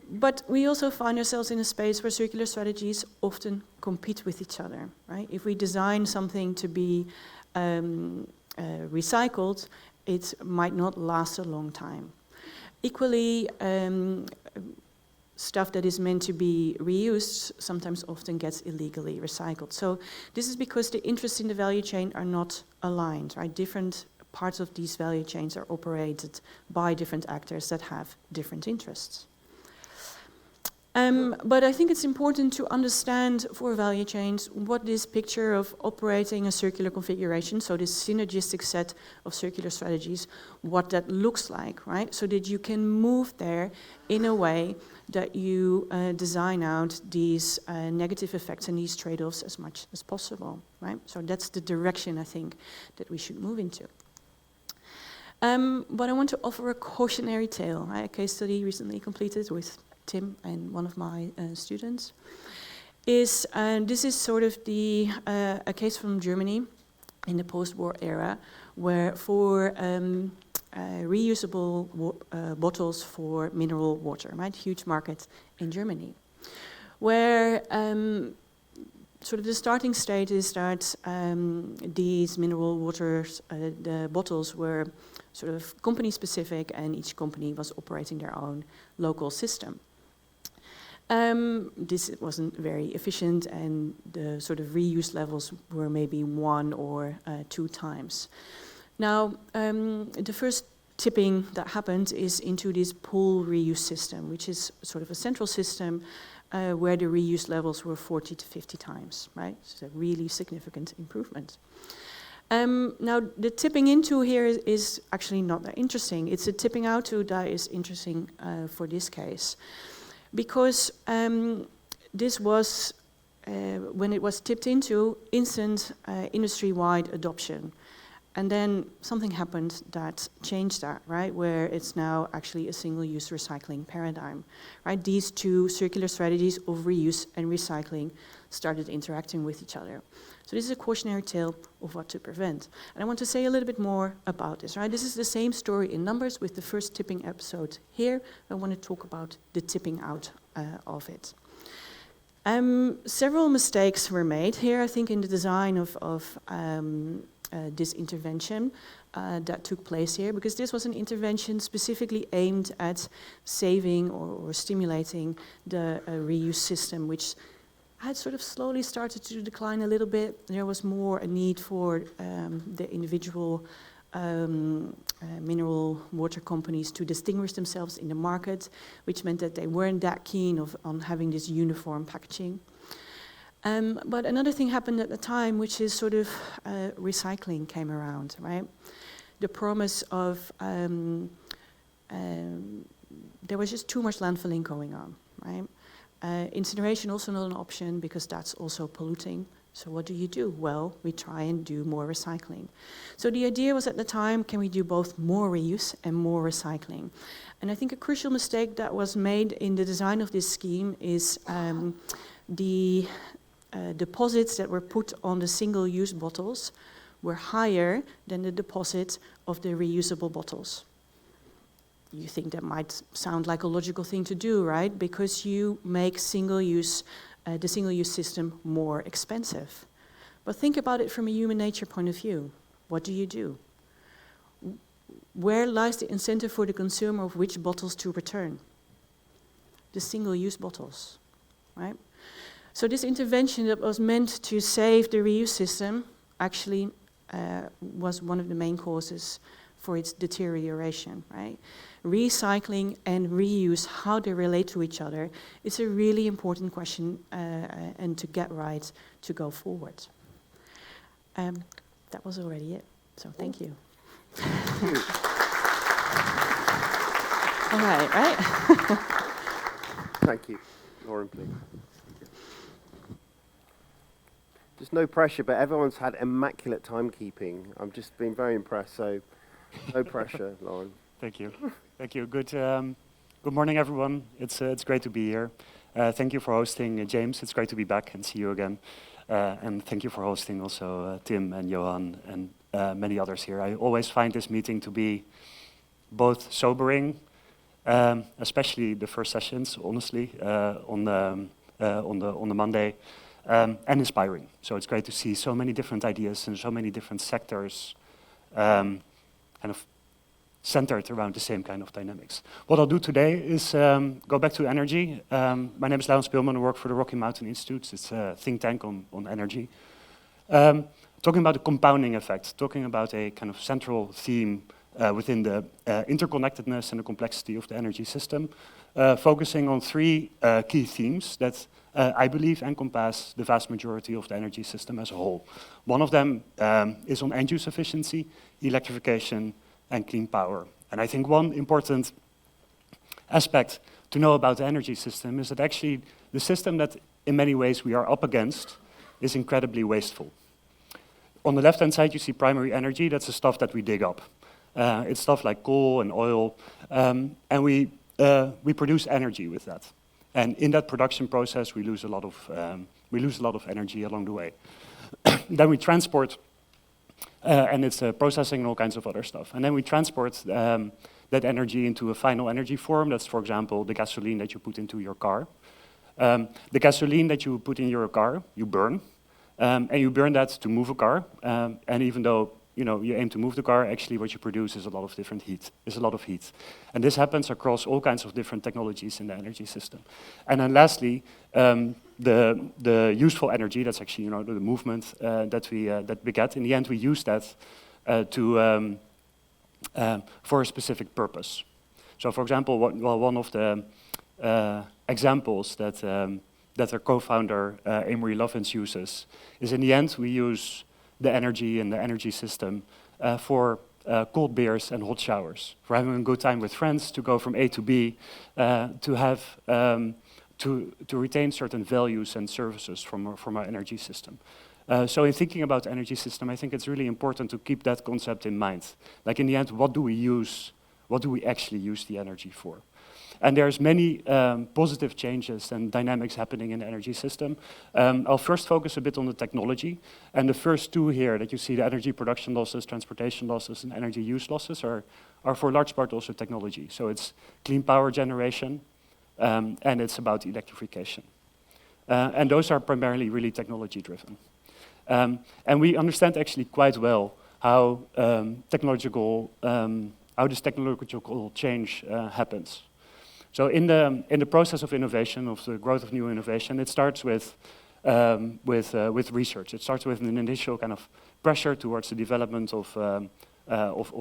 But we also find ourselves in a space where circular strategies often compete with each other, right? If we design something to be recycled, it might not last a long time. Equally, stuff that is meant to be reused sometimes often gets illegally recycled. So this is because the interests in the value chain are not aligned, right? Different parts of these value chains are operated by different actors that have different interests. But I think it's important to understand for value chains what this picture of operating a circular configuration, so this synergistic set of circular strategies, what that looks like, right? So that you can move there in a way that you design out these negative effects and these trade-offs as much as possible, right? So that's the direction I think that we should move into. But I want to offer a cautionary tale, right? A case study recently completed with Tim and one of my students. This is sort of a case from Germany in the post-war era, where for reusable bottles for mineral water, right? Huge market in Germany, where sort of the starting state is that these mineral waters, the bottles were sort of company specific, and each company was operating their own local system. This wasn't very efficient, and the sort of reuse levels were maybe 1 or 2 times. Now, the first tipping that happened is into this pool reuse system, which is sort of a central system where the reuse levels were 40 to 50 times, right? So a really significant improvement. Now, the tipping into here is actually not that interesting. It's a tipping out to that is interesting for this case. Because this was, when it was tipped into, instant industry-wide adoption. And then something happened that changed that, right? Where it's now actually a single-use recycling paradigm, right? These two circular strategies of reuse and recycling started interacting with each other. So this is a cautionary tale of what to prevent. And I want to say a little bit more about this, right? This is the same story in numbers with the first tipping episode here. I want to talk about the tipping out of it. Several mistakes were made here, I think, in the design of this intervention that took place here, because this was an intervention specifically aimed at saving or stimulating the reuse system, which had sort of slowly started to decline a little bit. There was more a need for the individual mineral water companies to distinguish themselves in the market, which meant that they weren't that keen on having this uniform packaging. But another thing happened at the time, which is sort of recycling came around, right? The promise of, there was just too much landfilling going on, right? Incineration also not an option because that's also polluting. So what do? Well, we try and do more recycling. So the idea was at the time, can we do both more reuse and more recycling? And I think a crucial mistake that was made in the design of this scheme is the deposits that were put on the single-use bottles were higher than the deposit of the reusable bottles. You think that might sound like a logical thing to do, right? Because you make the single-use system more expensive. But think about it from a human nature point of view. What do? Where lies the incentive for the consumer of which bottles to return? The single-use bottles, right? So this intervention that was meant to save the reuse system actually was one of the main causes for its deterioration, right? Recycling and reuse, how they relate to each other, is a really important question and to get right to go forward. That was already it, so thank you. All right? Thank you. Lauren, please. Just no pressure, but everyone's had immaculate timekeeping. I've just been very impressed, so no pressure, Lauren. Thank you. Thank you. Good morning, everyone. It's great to be here. Thank you for hosting, James. It's great to be back and see you again. And thank you for hosting also Tim and Johan and many others here. I always find this meeting to be both sobering, especially the first sessions, honestly, on the Monday, and inspiring. So it's great to see so many different ideas and so many different sectors kind of centered around the same kind of dynamics. What I'll do today is go back to energy. My name is Laurens Speelman. I work for the Rocky Mountain Institute. It's a think tank on energy. Talking about the compounding effect, talking about a kind of central theme within the interconnectedness and the complexity of the energy system, focusing on three key themes that I believe encompass the vast majority of the energy system as a whole. One of them is on end-use efficiency, electrification, and clean power. And I think one important aspect to know about the energy system is that actually the system that in many ways we are up against is incredibly wasteful. On the left-hand side, you see primary energy. That's the stuff that we dig up. It's stuff like coal and oil, and we produce energy with that. And in that production process, we lose a lot of energy along the way. Then we transport, and it's processing and all kinds of other stuff. And then we transport that energy into a final energy form. That's, for example, the gasoline that you put into your car. The gasoline that you put in your car, you burn. And you burn that to move a car, and even though you aim to move the car, actually what you produce is a lot of heat. And this happens across all kinds of different technologies in the energy system. And then lastly, the useful energy, that's actually the movement that we get. In the end, we use that for a specific purpose. So, for example, one of the examples that our co-founder Amory Lovins uses is, in the end, we use the energy in the energy system for cold beers and hot showers, for having a good time with friends, to go from A to B, to have to retain certain values and services from our energy system. So in thinking about the energy system, I think it's really important to keep that concept in mind. Like, in the end, what do we actually use the energy for? And there's many positive changes and dynamics happening in the energy system. I'll first focus a bit on the technology. And the first two here that you see, the energy production losses, transportation losses, and energy use losses, are for a large part also technology. So it's clean power generation, and it's about electrification. And those are primarily really technology driven. And we understand actually quite well how this technological change happens. So in the process of innovation, of the growth of new innovation, it starts with research. It starts with an initial kind of pressure towards the development of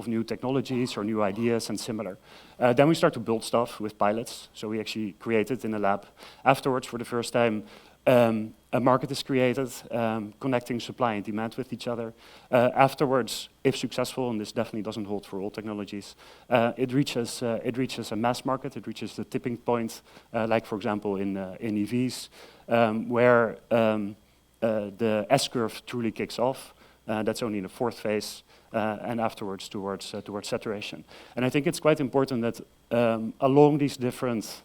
new technologies or new ideas and similar. Then we start to build stuff with pilots. So we actually create it in a lab. Afterwards, for the first time, a market is created, connecting supply and demand with each other. Afterwards, if successful, and this definitely doesn't hold for all technologies, it reaches a mass market. It reaches the tipping point, like, for example, in EVs, where the S-curve truly kicks off. That's only in the fourth phase, and afterwards towards saturation. And I think it's quite important that along these different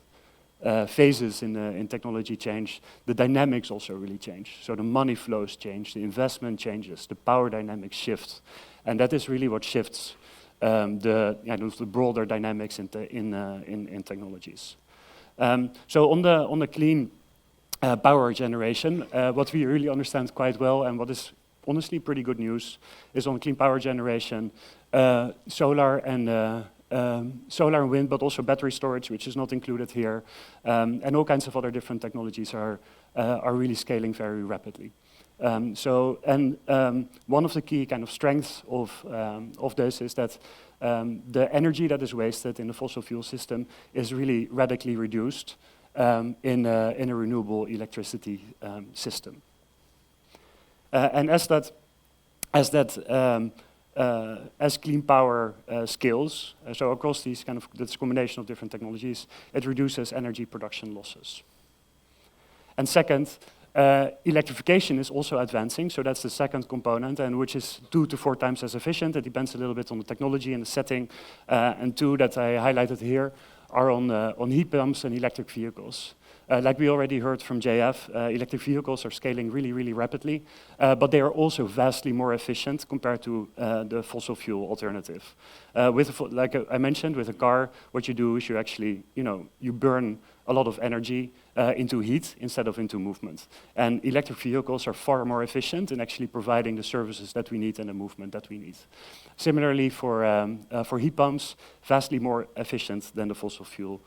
phases in technology change, the dynamics also really change. So the money flows change, the investment changes, the power dynamics shift, and that is really what shifts the broader dynamics in technologies. So on the clean power generation, what we really understand quite well, and what is honestly pretty good news, is on clean power generation, solar and wind, but also battery storage, which is not included here, and all kinds of other different technologies are really scaling very rapidly. One of the key kind of strengths of this is that the energy that is wasted in the fossil fuel system is really radically reduced in a renewable electricity system. And as clean power scales, so across these this combination of different technologies, it reduces energy production losses. And second, electrification is also advancing, so that's the second component, and which is 2 to 4 times as efficient. It depends a little bit on the technology and the setting. And two that I highlighted here are on heat pumps and electric vehicles. Like we already heard from JF, electric vehicles are scaling really, really rapidly, but they are also vastly more efficient compared to the fossil fuel alternative. Like I mentioned, with a car, what you do is you actually, you burn a lot of energy into heat instead of into movement. And electric vehicles are far more efficient in actually providing the services that we need and the movement that we need. Similarly, for heat pumps, vastly more efficient than the fossil fuel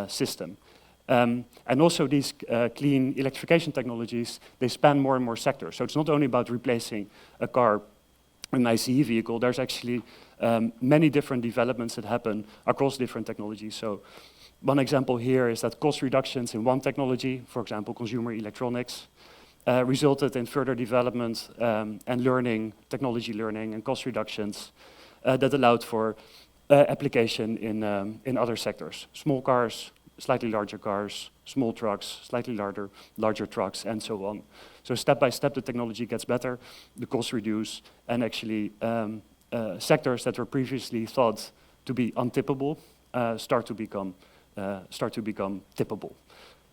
system. And also these clean electrification technologies, they span more and more sectors. So it's not only about replacing a car, an ICE vehicle, there's actually many different developments that happen across different technologies. So one example here is that cost reductions in one technology, for example, consumer electronics, resulted in further development and learning, technology learning and cost reductions that allowed for application in other sectors. Small cars, slightly larger cars, small trucks, slightly larger trucks, and so on. So step by step, the technology gets better, the costs reduce, and actually sectors that were previously thought to be untippable start to become tippable.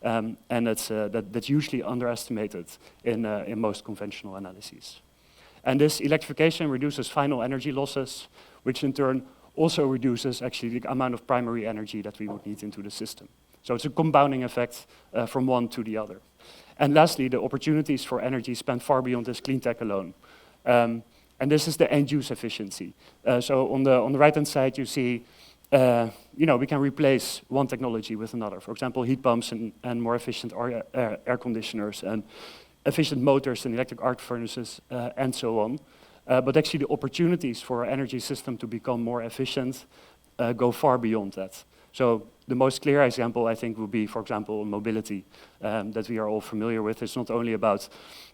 And that's usually underestimated in most conventional analyses. And this electrification reduces final energy losses, which in turn also reduces actually the amount of primary energy that we would need into the system. So it's a compounding effect from one to the other. And lastly, the opportunities for energy span far beyond this clean tech alone. And this is the end-use efficiency. So on the right-hand side, you see, we can replace one technology with another. For example, heat pumps and more efficient air conditioners and efficient motors and electric arc furnaces and so on. But actually the opportunities for our energy system to become more efficient go far beyond that. So the most clear example, I think, would be, for example, mobility that we are all familiar with. It's not only about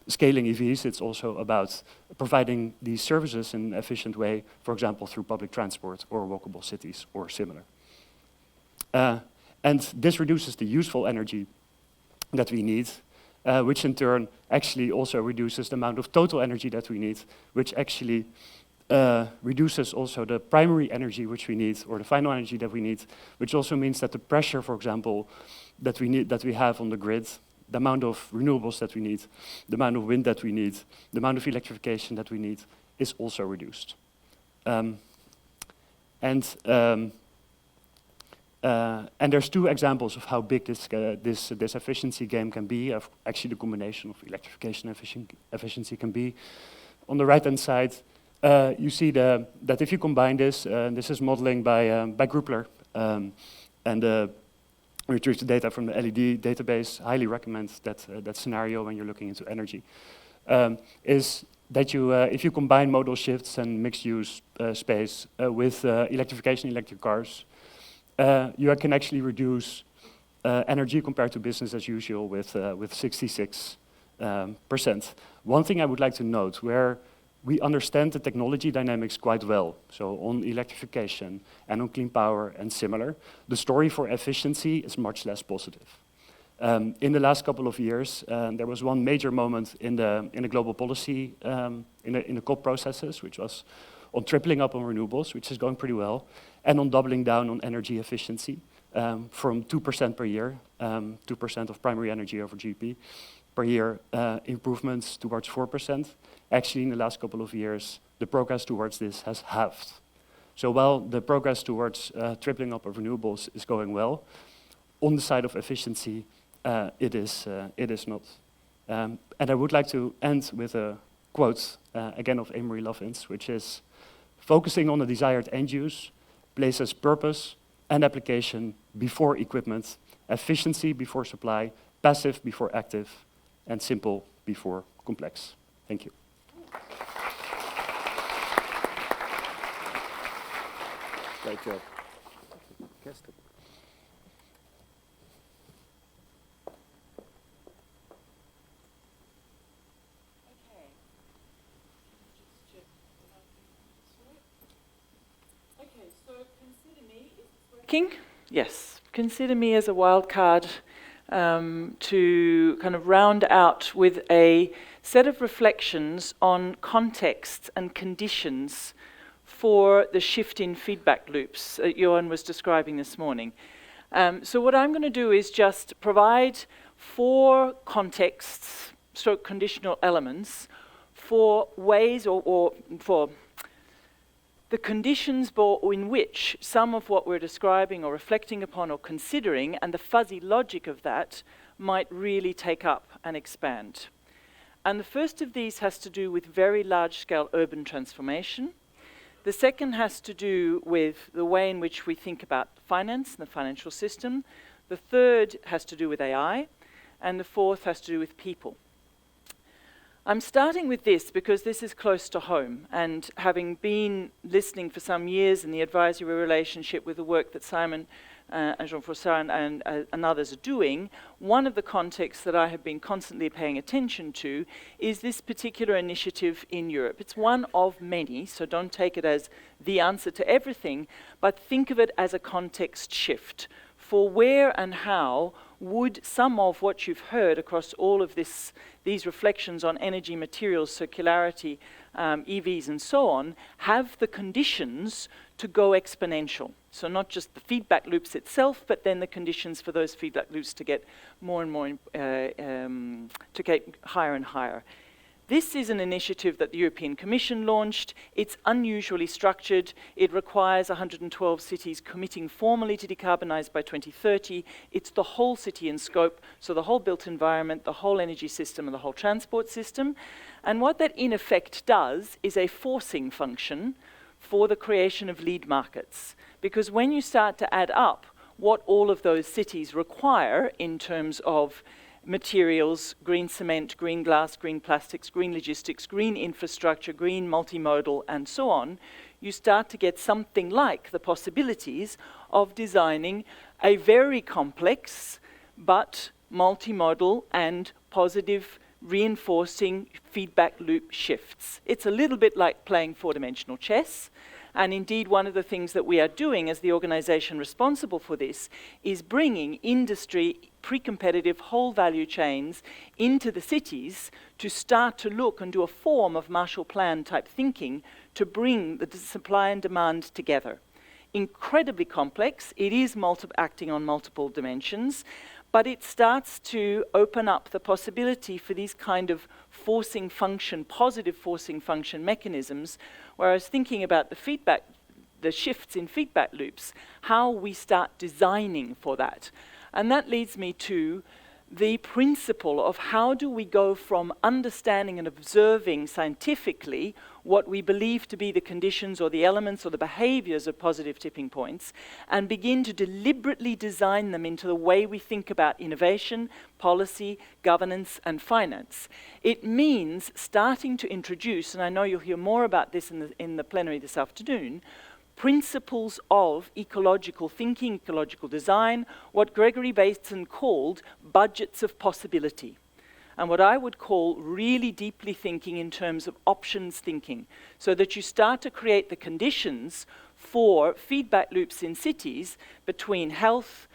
scaling EVs, it's also about providing these services in an efficient way, for example, through public transport or walkable cities or similar. And this reduces the useful energy that we need, which in turn actually also reduces the amount of total energy that we need, which actually reduces also the primary energy which we need, or the final energy that we need, which also means that the pressure, for example, that we have on the grid, the amount of renewables that we need, the amount of wind that we need, the amount of electrification that we need is also reduced. And there's two examples of how big this efficiency game can be, of actually the combination of electrification and efficiency can be. On the right-hand side, you see that if you combine this, this is modeling by Grupler, and retrieve the data from the LED database. Highly recommend that scenario when you're looking into energy. Is that if you combine modal shifts and mixed-use space with electrification, electric cars, you can actually reduce energy compared to business as usual with 66%. One thing I would like to note, where we understand the technology dynamics quite well, so on electrification and on clean power and similar, the story for efficiency is much less positive. In the last couple of years, there was one major moment in the global policy, in the COP processes, which was on tripling up on renewables, which is going pretty well, and on doubling down on energy efficiency from 2% per year, 2% of primary energy over GDP per year, improvements towards 4%. Actually, in the last couple of years, the progress towards this has halved. So while the progress towards tripling up of renewables is going well, on the side of efficiency, it is not. And I would like to end with a quote, again of Amory Lovins, which is, focusing on the desired end use places purpose and application before equipment, efficiency before supply, passive before active, and simple before complex. Thank you. Great job. Yes, consider me as a wild card to kind of round out with a set of reflections on contexts and conditions for the shift in feedback loops that Johan was describing this morning. So what I'm going to do is just provide 4 contexts, stroke conditional elements, for ways or for the conditions in which some of what we're describing or reflecting upon or considering and the fuzzy logic of that might really take up and expand. And the first of these has to do with very large-scale urban transformation. The second has to do with the way in which we think about finance and the financial system. The third has to do with AI. And the fourth has to do with people. I'm starting with this because this is close to home, and having been listening for some years in the advisory relationship with the work that Simon and Jean-François and others are doing, one of the contexts that I have been constantly paying attention to is this particular initiative in Europe. It's one of many, so don't take it as the answer to everything, but think of it as a context shift for where and how would some of what you've heard across all of these reflections on energy, materials, circularity, EVs and so on, have the conditions to go exponential. So not just the feedback loops itself, but then the conditions for those feedback loops to get more and more, to get higher and higher. This is an initiative that the European Commission launched. It's unusually structured. It requires 112 cities committing formally to decarbonize by 2030. It's the whole city in scope, so the whole built environment, the whole energy system, and the whole transport system. And what that in effect does is a forcing function for the creation of lead markets. Because when you start to add up what all of those cities require in terms of materials, green cement, green glass, green plastics, green logistics, green infrastructure, green multimodal, and so on, you start to get something like the possibilities of designing a very complex but multimodal and positive reinforcing feedback loop shifts. It's a little bit like playing 4-dimensional chess. And indeed, one of the things that we are doing as the organization responsible for this is bringing industry, pre-competitive whole value chains into the cities to start to look and do a form of Marshall Plan type thinking to bring the supply and demand together. Incredibly complex. It is acting on multiple dimensions, but it starts to open up the possibility for these kind of forcing function, positive forcing function mechanisms, where I was thinking about the shifts in feedback loops, how we start designing for that. And that leads me to the principle of how do we go from understanding and observing scientifically what we believe to be the conditions or the elements or the behaviors of positive tipping points and begin to deliberately design them into the way we think about innovation, policy, governance, and finance. It means starting to introduce, and I know you'll hear more about this in the plenary this afternoon, principles of ecological thinking, ecological design, what Gregory Bateson called budgets of possibility, and what I would call really deeply thinking in terms of options thinking, so that you start to create the conditions for feedback loops in cities between health,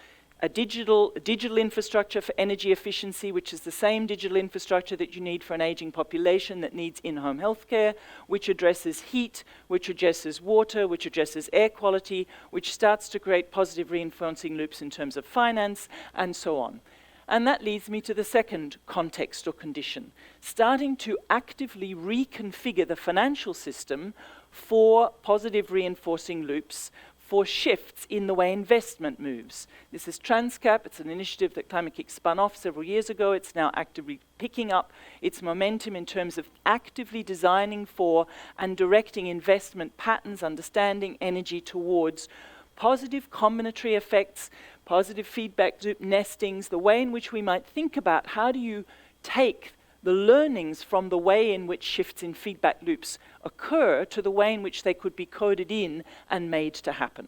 a digital infrastructure for energy efficiency, which is the same digital infrastructure that you need for an aging population that needs in-home healthcare, which addresses heat, which addresses water, which addresses air quality, which starts to create positive reinforcing loops in terms of finance, and so on. And that leads me to the second context or condition, starting to actively reconfigure the financial system for positive reinforcing loops, for shifts in the way investment moves. This is Transcap. It's an initiative that Climate Kick spun off several years ago. It's now actively picking up its momentum in terms of actively designing for and directing investment patterns, understanding energy towards positive combinatory effects, positive feedback loop nestings, the way in which we might think about how do you take the learnings from the way in which shifts in feedback loops occur to the way in which they could be coded in and made to happen.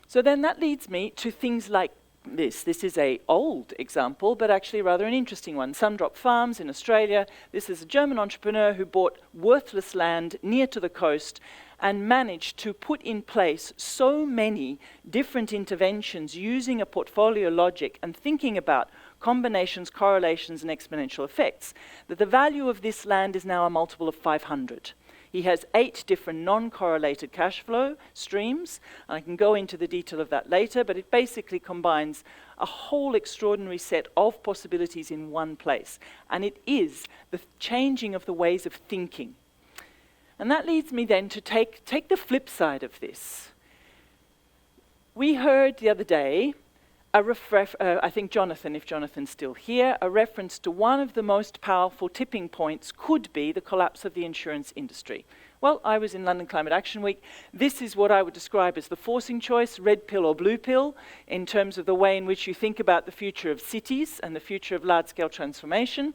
So then that leads me to things like this. This is an old example, but actually rather an interesting one. Sundrop Farms in Australia. This is a German entrepreneur who bought worthless land near to the coast and managed to put in place so many different interventions using a portfolio logic and thinking about combinations, correlations, and exponential effects, that the value of this land is now a multiple of 500. He has 8 different non-correlated cash flow streams. I can go into the detail of that later, but it basically combines a whole extraordinary set of possibilities in one place. And it is the changing of the ways of thinking. And that leads me then to take the flip side of this. We heard the other day I think Jonathan, if Jonathan's still here, a reference to one of the most powerful tipping points could be the collapse of the insurance industry. Well, I was in London Climate Action Week. This is what I would describe as the forcing choice, red pill or blue pill, in terms of the way in which you think about the future of cities and the future of large-scale transformation.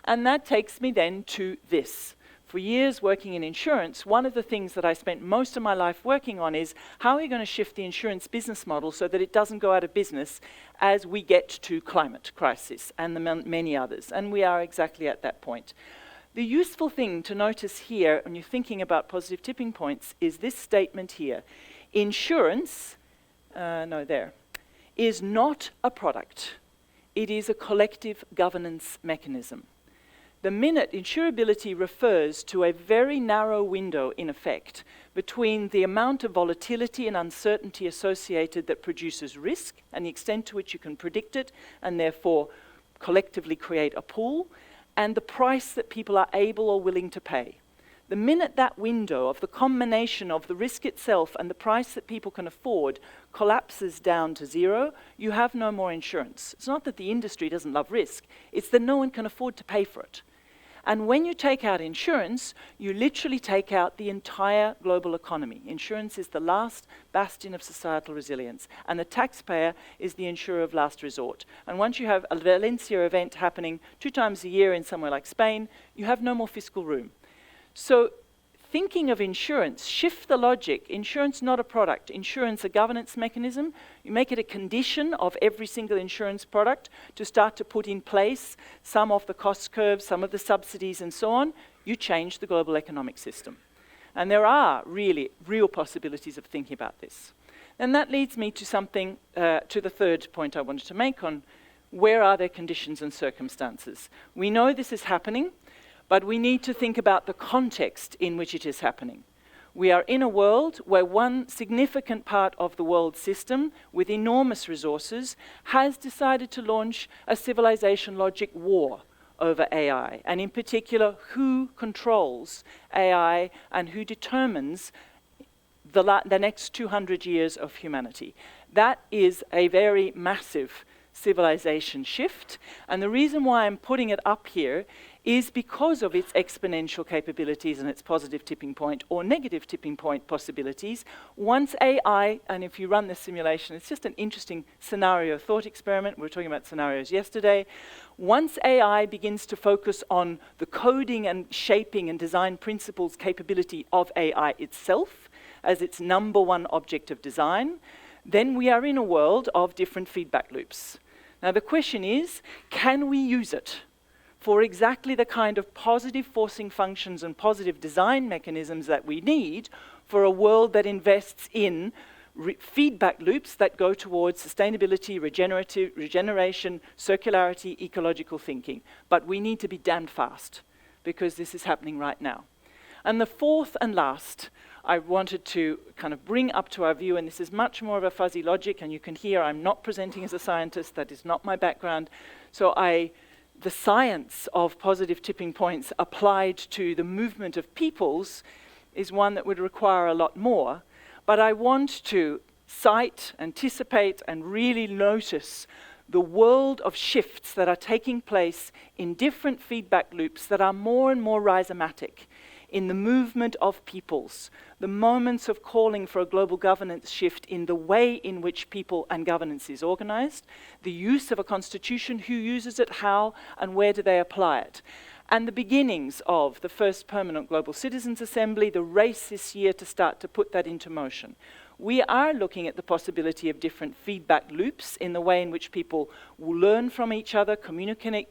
And that takes me then to this. For years working in insurance, one of the things that I spent most of my life working on is how are we going to shift the insurance business model so that it doesn't go out of business as we get to climate crisis and the many others. And we are exactly at that point. The useful thing to notice here when you're thinking about positive tipping points is this statement here. Insurance, is not a product. It is a collective governance mechanism. The minute insurability refers to a very narrow window, in effect, between the amount of volatility and uncertainty associated that produces risk and the extent to which you can predict it and therefore collectively create a pool, and the price that people are able or willing to pay. The minute that window of the combination of the risk itself and the price that people can afford collapses down to zero, you have no more insurance. It's not that the industry doesn't love risk, it's that no one can afford to pay for it. And when you take out insurance, you literally take out the entire global economy. Insurance is the last bastion of societal resilience, and the taxpayer is the insurer of last resort. And once you have a Valencia event happening 2 times a year in somewhere like Spain, you have no more fiscal room. So thinking of insurance, shift the logic. Insurance not a product, insurance a governance mechanism. You make it a condition of every single insurance product to start to put in place some of the cost curves, some of the subsidies and so on. You change the global economic system. And there are really real possibilities of thinking about this. And that leads me to something, to the third point I wanted to make on where are there conditions and circumstances. We know this is happening, but we need to think about the context in which it is happening. We are in a world where one significant part of the world system, with enormous resources, has decided to launch a civilization logic war over AI, and in particular, who controls AI and who determines the next 200 years of humanity. That is a very massive civilization shift, and the reason why I'm putting it up here is because of its exponential capabilities and its positive tipping point or negative tipping point possibilities. Once AI, and if you run this simulation, it's just an interesting scenario thought experiment. We were talking about scenarios yesterday. Once AI begins to focus on the coding and shaping and design principles capability of AI itself as its number one object of design, then we are in a world of different feedback loops. Now the question is, can we use it for exactly the kind of positive forcing functions and positive design mechanisms that we need for a world that invests in feedback loops that go towards sustainability, regeneration, circularity, ecological thinking. But we need to be damned fast, because this is happening right now. And the fourth and last, I wanted to kind of bring up to our view, and this is much more of a fuzzy logic, and you can hear I'm not presenting as a scientist, that is not my background. So the science of positive tipping points applied to the movement of peoples is one that would require a lot more. But I want to cite, anticipate, and really notice the world of shifts that are taking place in different feedback loops that are more and more rhizomatic in the movement of peoples, the moments of calling for a global governance shift in the way in which people and governance is organized, the use of a constitution, who uses it, how, and where do they apply it, and the beginnings of the first permanent Global Citizens Assembly, the race this year to start to put that into motion. We are looking at the possibility of different feedback loops in the way in which people will learn from each other, communicate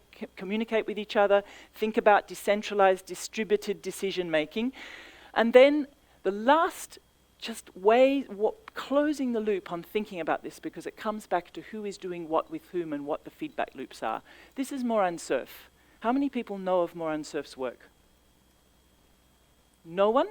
with each other, think about decentralized, distributed decision-making. And then the last closing the loop on thinking about this, because it comes back to who is doing what with whom and what the feedback loops are. This is Moran Cerf. How many people know of Moran Cerf's work? No one?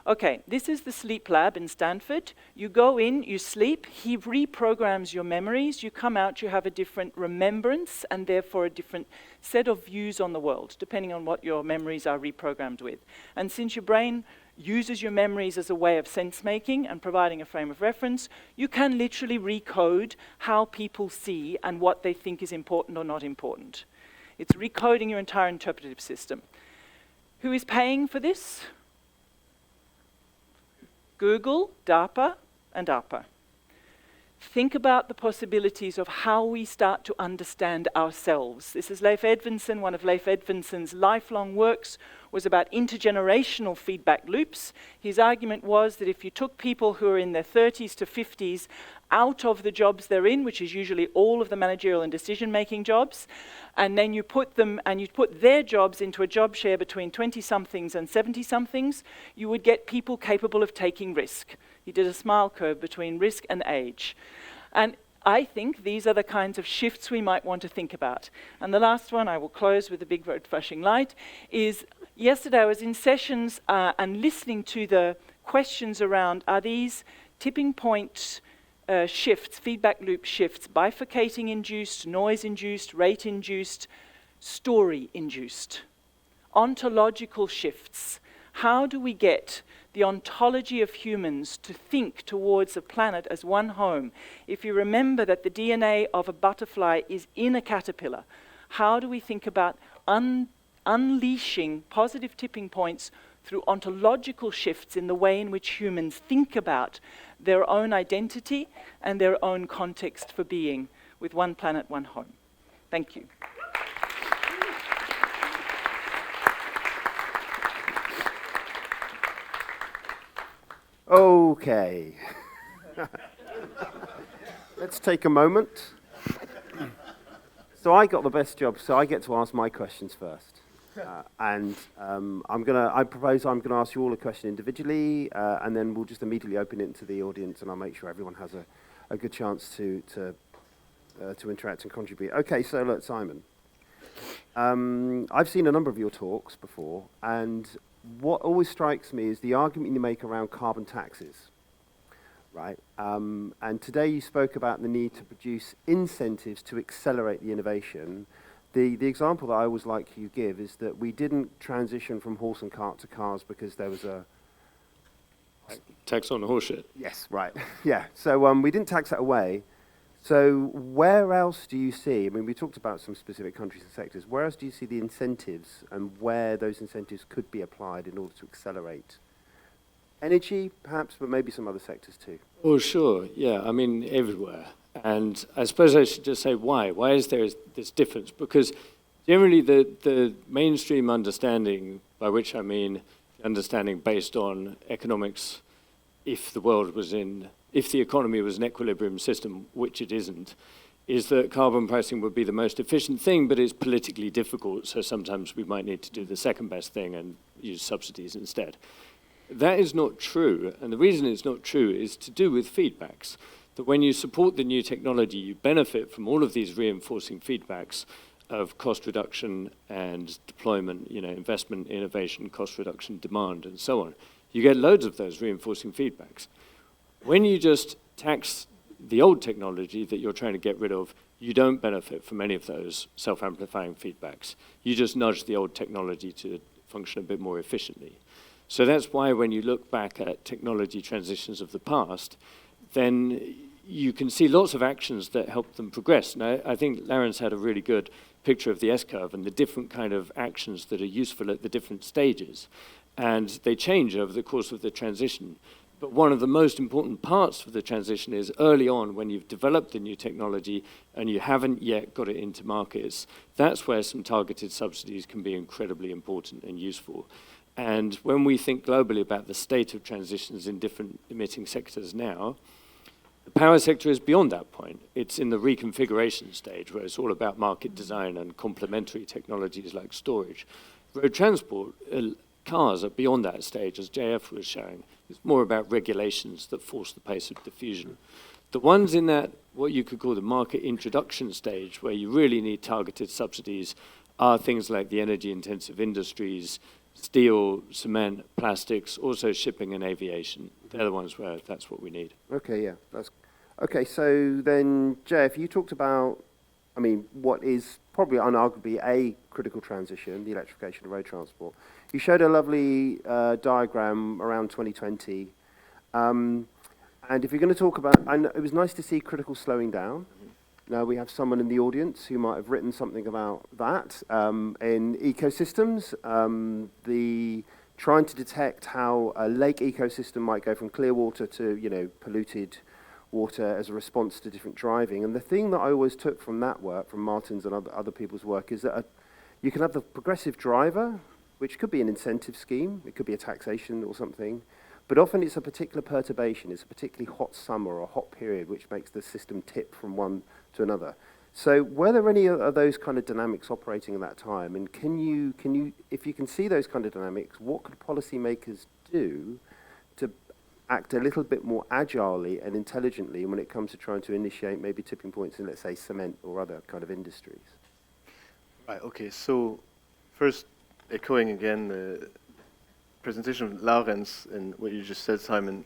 Okay, this is the sleep lab in Stanford. You go in, you sleep, he reprograms your memories, you come out, you have a different remembrance and therefore a different set of views on the world, depending on what your memories are reprogrammed with. And since your brain uses your memories as a way of sense-making and providing a frame of reference, you can literally recode how people see and what they think is important or not important. It's recoding your entire interpretive system. Who is paying for this? Google, DARPA, and ARPA. Think about the possibilities of how we start to understand ourselves. This is Leif Edvinsson. One of Leif Edvinsson's lifelong works was about intergenerational feedback loops. His argument was that if you took people who are in their 30s to 50s out of the jobs they're in, which is usually all of the managerial and decision-making jobs, and then you put their jobs into a job share between 20-somethings and 70-somethings, you would get people capable of taking risk. He did a smile curve between risk and age. And I think these are the kinds of shifts we might want to think about. And the last one, I will close with a big red flashing light, is yesterday I was in sessions and listening to the questions around, are these tipping point shifts, feedback loop shifts, bifurcating induced, noise induced, rate induced, story induced, ontological shifts? How do we get the ontology of humans to think towards a planet as one home? If you remember that the DNA of a butterfly is in a caterpillar, how do we think about unleashing positive tipping points through ontological shifts in the way in which humans think about their own identity and their own context for being with one planet, one home? Thank you. Okay. Let's take a moment. So I got the best job, so I get to ask my questions first. I propose I'm gonna ask you all a question individually, and then we'll just immediately open it to the audience, and I'll make sure everyone has a good chance to interact and contribute. Okay, so look, Simon. I've seen a number of your talks before, and what always strikes me is the argument you make around carbon taxes, right? And today you spoke about the need to produce incentives to accelerate the innovation. The example that I always like you give is that we didn't transition from horse and cart to cars because there was a... Tax on horse shit. Yes, right. Yeah, so we didn't tax that away. So where else do you see, I mean, we talked about some specific countries and sectors, where else do you see the incentives and where those incentives could be applied in order to accelerate? Energy, perhaps, but maybe some other sectors too. Oh, sure, yeah, I mean, everywhere. And I suppose I should just say why. Why is there this difference? Because generally the mainstream understanding, by which I mean understanding based on economics, if the economy was an equilibrium system, which it isn't, is that carbon pricing would be the most efficient thing, but it's politically difficult, so sometimes we might need to do the second best thing and use subsidies instead. That is not true, and the reason it's not true is to do with feedbacks. That when you support the new technology, you benefit from all of these reinforcing feedbacks of cost reduction and deployment, investment, innovation, cost reduction, demand, and so on. You get loads of those reinforcing feedbacks. When you just tax the old technology that you're trying to get rid of, you don't benefit from any of those self-amplifying feedbacks. You just nudge the old technology to function a bit more efficiently. So that's why when you look back at technology transitions of the past, then you can see lots of actions that help them progress. And I think Laurens had a really good picture of the S-curve and the different kind of actions that are useful at the different stages. And they change over the course of the transition. But one of the most important parts of the transition is early on when you've developed the new technology and you haven't yet got it into markets. That's where some targeted subsidies can be incredibly important and useful. And when we think globally about the state of transitions in different emitting sectors now, the power sector is beyond that point. It's in the reconfiguration stage where it's all about market design and complementary technologies like storage. Road transport, cars are beyond that stage, as JF was showing. It's more about regulations that force the pace of diffusion. The ones in that, what you could call the market introduction stage, where you really need targeted subsidies, are things like the energy-intensive industries, steel, cement, plastics, also shipping and aviation. They're the ones where that's what we need. Okay, yeah. Okay, so then, Jeff, you talked about, what is probably unarguably a critical transition, the electrification of road transport. You showed a lovely diagram around 2020. And if you're going to talk about, it was nice to see critical slowing down. Now we have someone in the audience who might have written something about that in ecosystems. Trying to detect how a lake ecosystem might go from clear water to polluted water as a response to different driving. And the thing that I always took from that work, from Martin's and other people's work, is that you can have the progressive driver, which could be an incentive scheme, it could be a taxation or something. But often it's a particular perturbation, it's a particularly hot summer or a hot period which makes the system tip from one to another. So were there any of those kind of dynamics operating at that time? And can you, if you can see those kind of dynamics, what could policymakers do to act a little bit more agilely and intelligently when it comes to trying to initiate maybe tipping points in, let's say, cement or other kind of industries? Right, okay, so first, echoing again the presentation of Laurens and what you just said, Simon,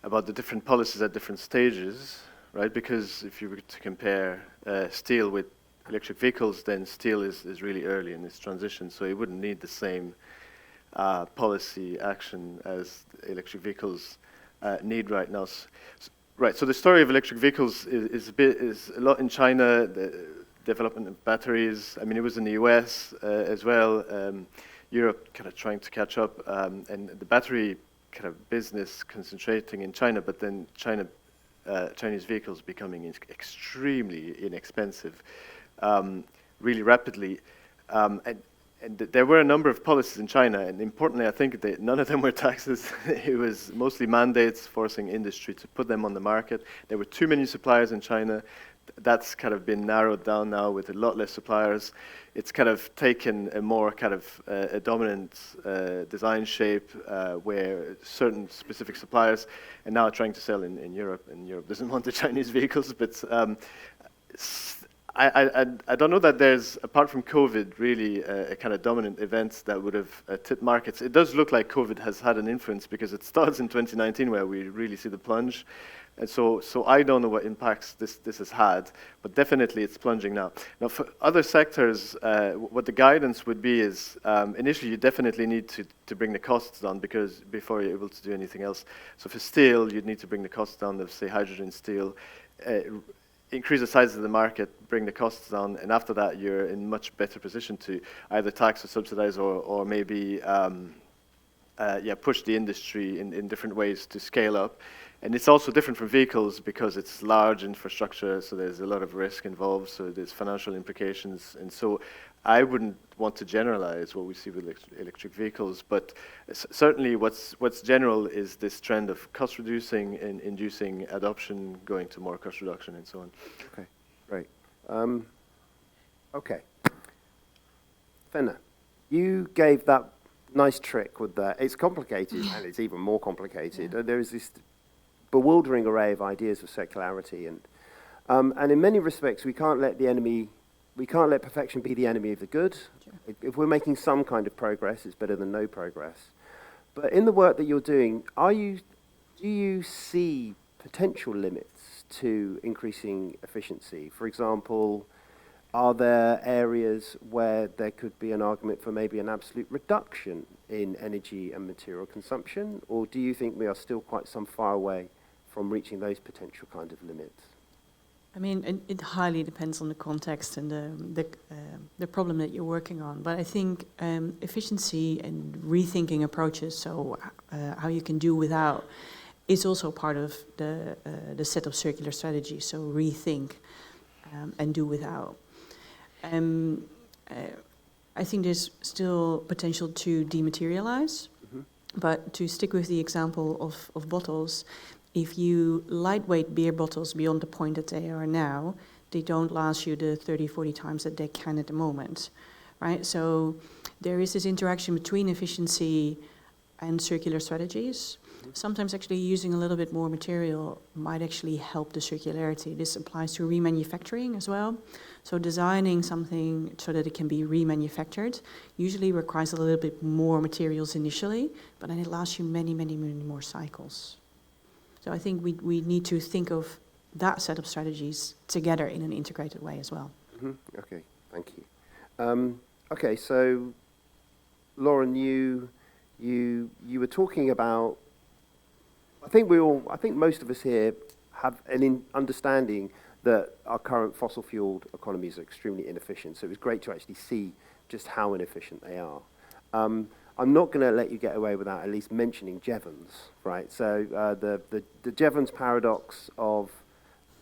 about the different policies at different stages, right? Because if you were to compare steel with electric vehicles, then steel is really early in this transition, so it wouldn't need the same policy action as electric vehicles need right now. Right, so the story of electric vehicles is a lot in China, the development of batteries. It was in the US as well. Europe kind of trying to catch up, and the battery kind of business concentrating in China, but then Chinese vehicles becoming extremely inexpensive really rapidly. And there were a number of policies in China, and importantly, I think that none of them were taxes. It was mostly mandates forcing industry to put them on the market. There were too many suppliers in China. That's kind of been narrowed down now with a lot less suppliers. It's kind of taken a more kind of a dominant design shape where certain specific suppliers are now trying to sell in Europe, and Europe doesn't want the Chinese vehicles. But I don't know that there's, apart from COVID, really a kind of dominant event that would have tipped markets. It does look like COVID has had an influence because it starts in 2019 where we really see the plunge. And so I don't know what impacts this has had, but definitely it's plunging now. Now, for other sectors, what the guidance would be is initially you definitely need to bring the costs down because before you're able to do anything else. So for steel, you'd need to bring the costs down of, say, hydrogen steel, increase the size of the market, bring the costs down, and after that you're in much better position to either tax or subsidize or maybe push the industry in different ways to scale up. And it's also different from vehicles because it's large infrastructure, so there's a lot of risk involved, so there's financial implications. And so I wouldn't want to generalize what we see with electric vehicles, but certainly what's general is this trend of cost reducing and inducing adoption, going to more cost reduction and so on. Okay, great. Okay. Fenna, you gave that nice trick with that. It's complicated, and it's even more complicated. There is this bewildering array of ideas of circularity, and in many respects, we can't let perfection be the enemy of the good. Sure. If we're making some kind of progress, it's better than no progress. But in the work that you're doing, do you see potential limits to increasing efficiency? For example, are there areas where there could be an argument for maybe an absolute reduction in energy and material consumption? Or do you think we are still quite some far away from reaching those potential kind of limits? I mean, it highly depends on the context and the problem that you're working on. But I think efficiency and rethinking approaches, so how you can do without, is also part of the set of circular strategies. So rethink and do without. I think there's still potential to dematerialize, but to stick with the example of bottles, if you lightweight beer bottles beyond the point that they are now, they don't last you the 30, 40 times that they can at the moment, right? So there is this interaction between efficiency and circular strategies. Sometimes actually using a little bit more material might actually help the circularity. This applies to remanufacturing as well. So designing something so that it can be remanufactured usually requires a little bit more materials initially, but then it lasts you many, many, many more cycles. So I think we need to think of that set of strategies together in an integrated way as well. Okay, thank you. Okay, so Lauren, you were talking about. I think most of us here have an understanding that our current fossil-fueled economies are extremely inefficient. So it was great to actually see just how inefficient they are. I'm not going to let you get away without at least mentioning Jevons, right? So the Jevons paradox of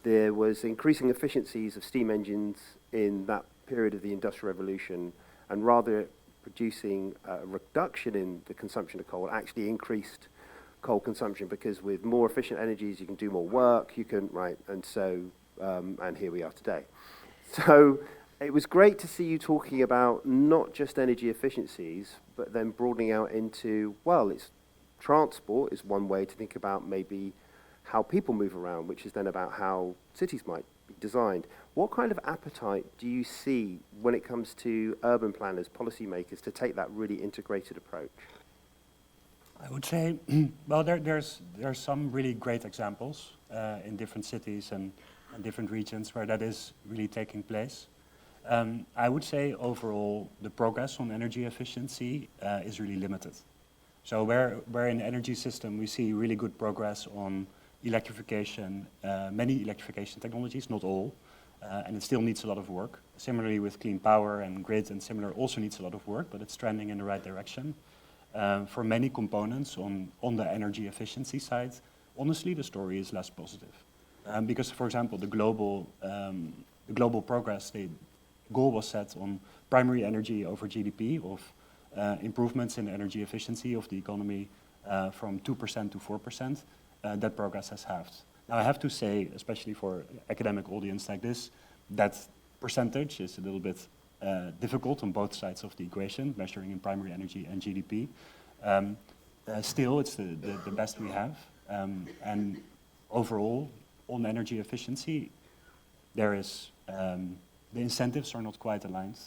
there was increasing efficiencies of steam engines in that period of the Industrial Revolution, and rather producing a reduction in the consumption of coal, actually increased coal consumption, because with more efficient energies you can do more work, and here we are today. So it was great to see you talking about not just energy efficiencies, but then broadening out into, it's transport is one way to think about maybe how people move around, which is then about how cities might be designed. What kind of appetite do you see when it comes to urban planners, policymakers, to take that really integrated approach? I would say, there's some really great examples in different cities and different regions where that is really taking place. I would say overall the progress on energy efficiency is really limited. So where in the energy system we see really good progress on electrification, many electrification technologies, not all, and it still needs a lot of work. Similarly with clean power and grid and similar also needs a lot of work, but it's trending in the right direction. For many components on the energy efficiency side, honestly, the story is less positive. Because, for example, the global progress, the goal was set on primary energy over GDP of improvements in energy efficiency of the economy from 2% to 4%. That progress has halved. Now, I have to say, especially for academic audience like this, that percentage is a little bit difficult on both sides of the equation, measuring in primary energy and GDP. Still, it's the best we have. And overall, on energy efficiency, there is the incentives are not quite aligned.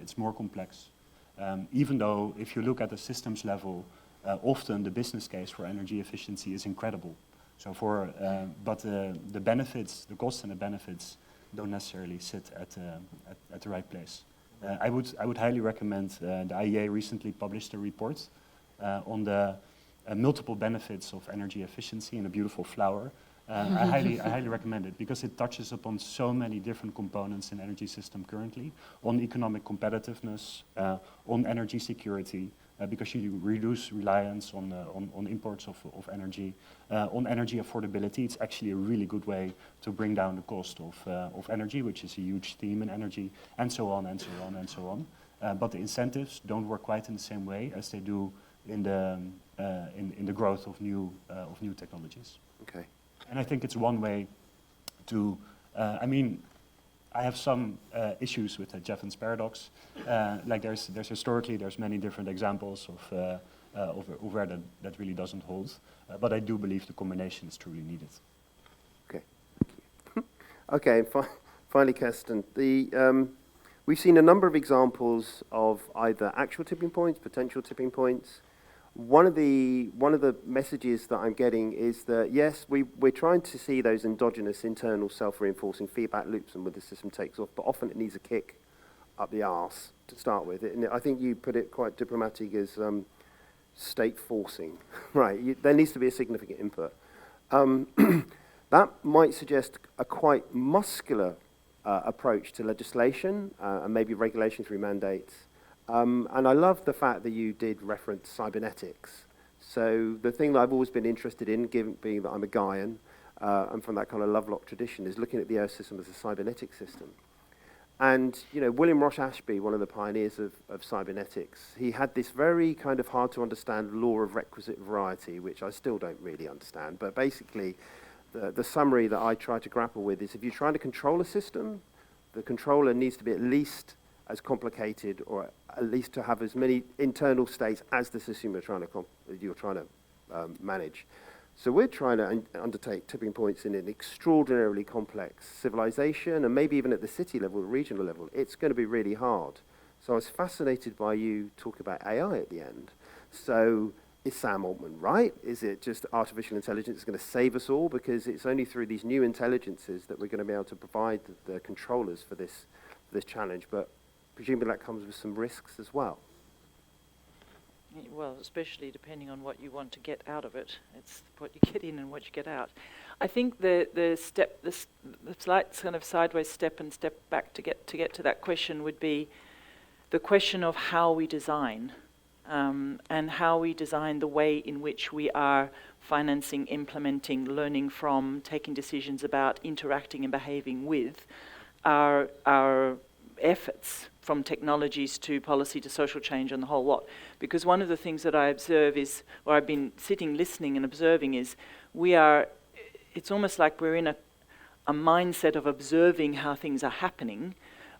It's more complex. Even though, if you look at the systems level, often the business case for energy efficiency is incredible. So but the benefits, the costs and the benefits, don't necessarily sit at the right place. I would highly recommend, the IEA recently published a report on the multiple benefits of energy efficiency in a beautiful flower. I highly recommend it because it touches upon so many different components in energy system currently, on economic competitiveness, on energy security, because you reduce reliance on imports of energy, on energy affordability. It's actually a really good way to bring down the cost of energy, which is a huge theme in energy, and so on and so on and so on. But the incentives don't work quite in the same way as they do in the growth of new technologies. Okay. And I think it's one way to, I have some issues with the Jeffens paradox. Like there's historically there's many different examples of where that really doesn't hold. But I do believe the combination is truly needed. Okay. Okay. Finally, Kirsten, we've seen a number of examples of either actual tipping points, potential tipping points. One of the messages that I'm getting is that, yes, we're trying to see those endogenous internal self-reinforcing feedback loops and where the system takes off, but often it needs a kick up the arse to start with. And I think you put it quite diplomatic as state forcing, right? There needs to be a significant input. That might suggest a quite muscular approach to legislation and maybe regulation through mandates. And I love the fact that you did reference cybernetics. So the thing that I've always been interested in, being that I'm a Gaian, and from that kind of Lovelock tradition, is looking at the Earth system as a cybernetic system. And, you know, William Ross Ashby, one of the pioneers of cybernetics, he had this very kind of hard to understand law of requisite variety, which I still don't really understand. But basically, the summary that I try to grapple with is if you're trying to control a system, the controller needs to be at least as complicated, or at least to have as many internal states as the system you're trying to manage. So we're trying to undertake tipping points in an extraordinarily complex civilization, and maybe even at the city level, the regional level. It's going to be really hard. So I was fascinated by you talking about AI at the end. So is Sam Altman right? Is it just artificial intelligence that's going to save us all? Because it's only through these new intelligences that we're going to be able to provide the controllers for this challenge. But presumably that comes with some risks as well. Well, especially depending on what you want to get out of it. It's what you get in and what you get out. I think the slight kind of sideways step and step back to get to that question would be the question of how we design, and how we design the way in which we are financing, implementing, learning from, taking decisions about, interacting and behaving with our efforts, from technologies to policy to social change and the whole lot. Because one of the things that I observe is, or I've been sitting listening and observing is, it's almost like we're in a mindset of observing how things are happening,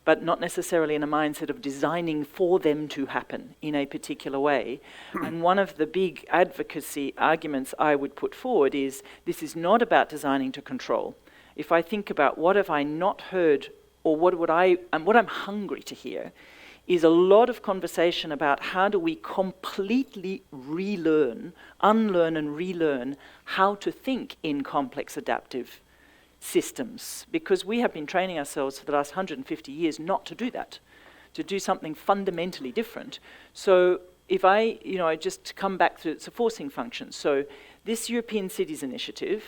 but not necessarily in a mindset of designing for them to happen in a particular way. And one of the big advocacy arguments I would put forward is, this is not about designing to control. If I think about what have I not heard, or what I'm hungry to hear, is a lot of conversation about how do we completely unlearn and relearn how to think in complex adaptive systems. Because we have been training ourselves for the last 150 years not to do that, to do something fundamentally different. So if I just come back to, it's a forcing function. So this European Cities Initiative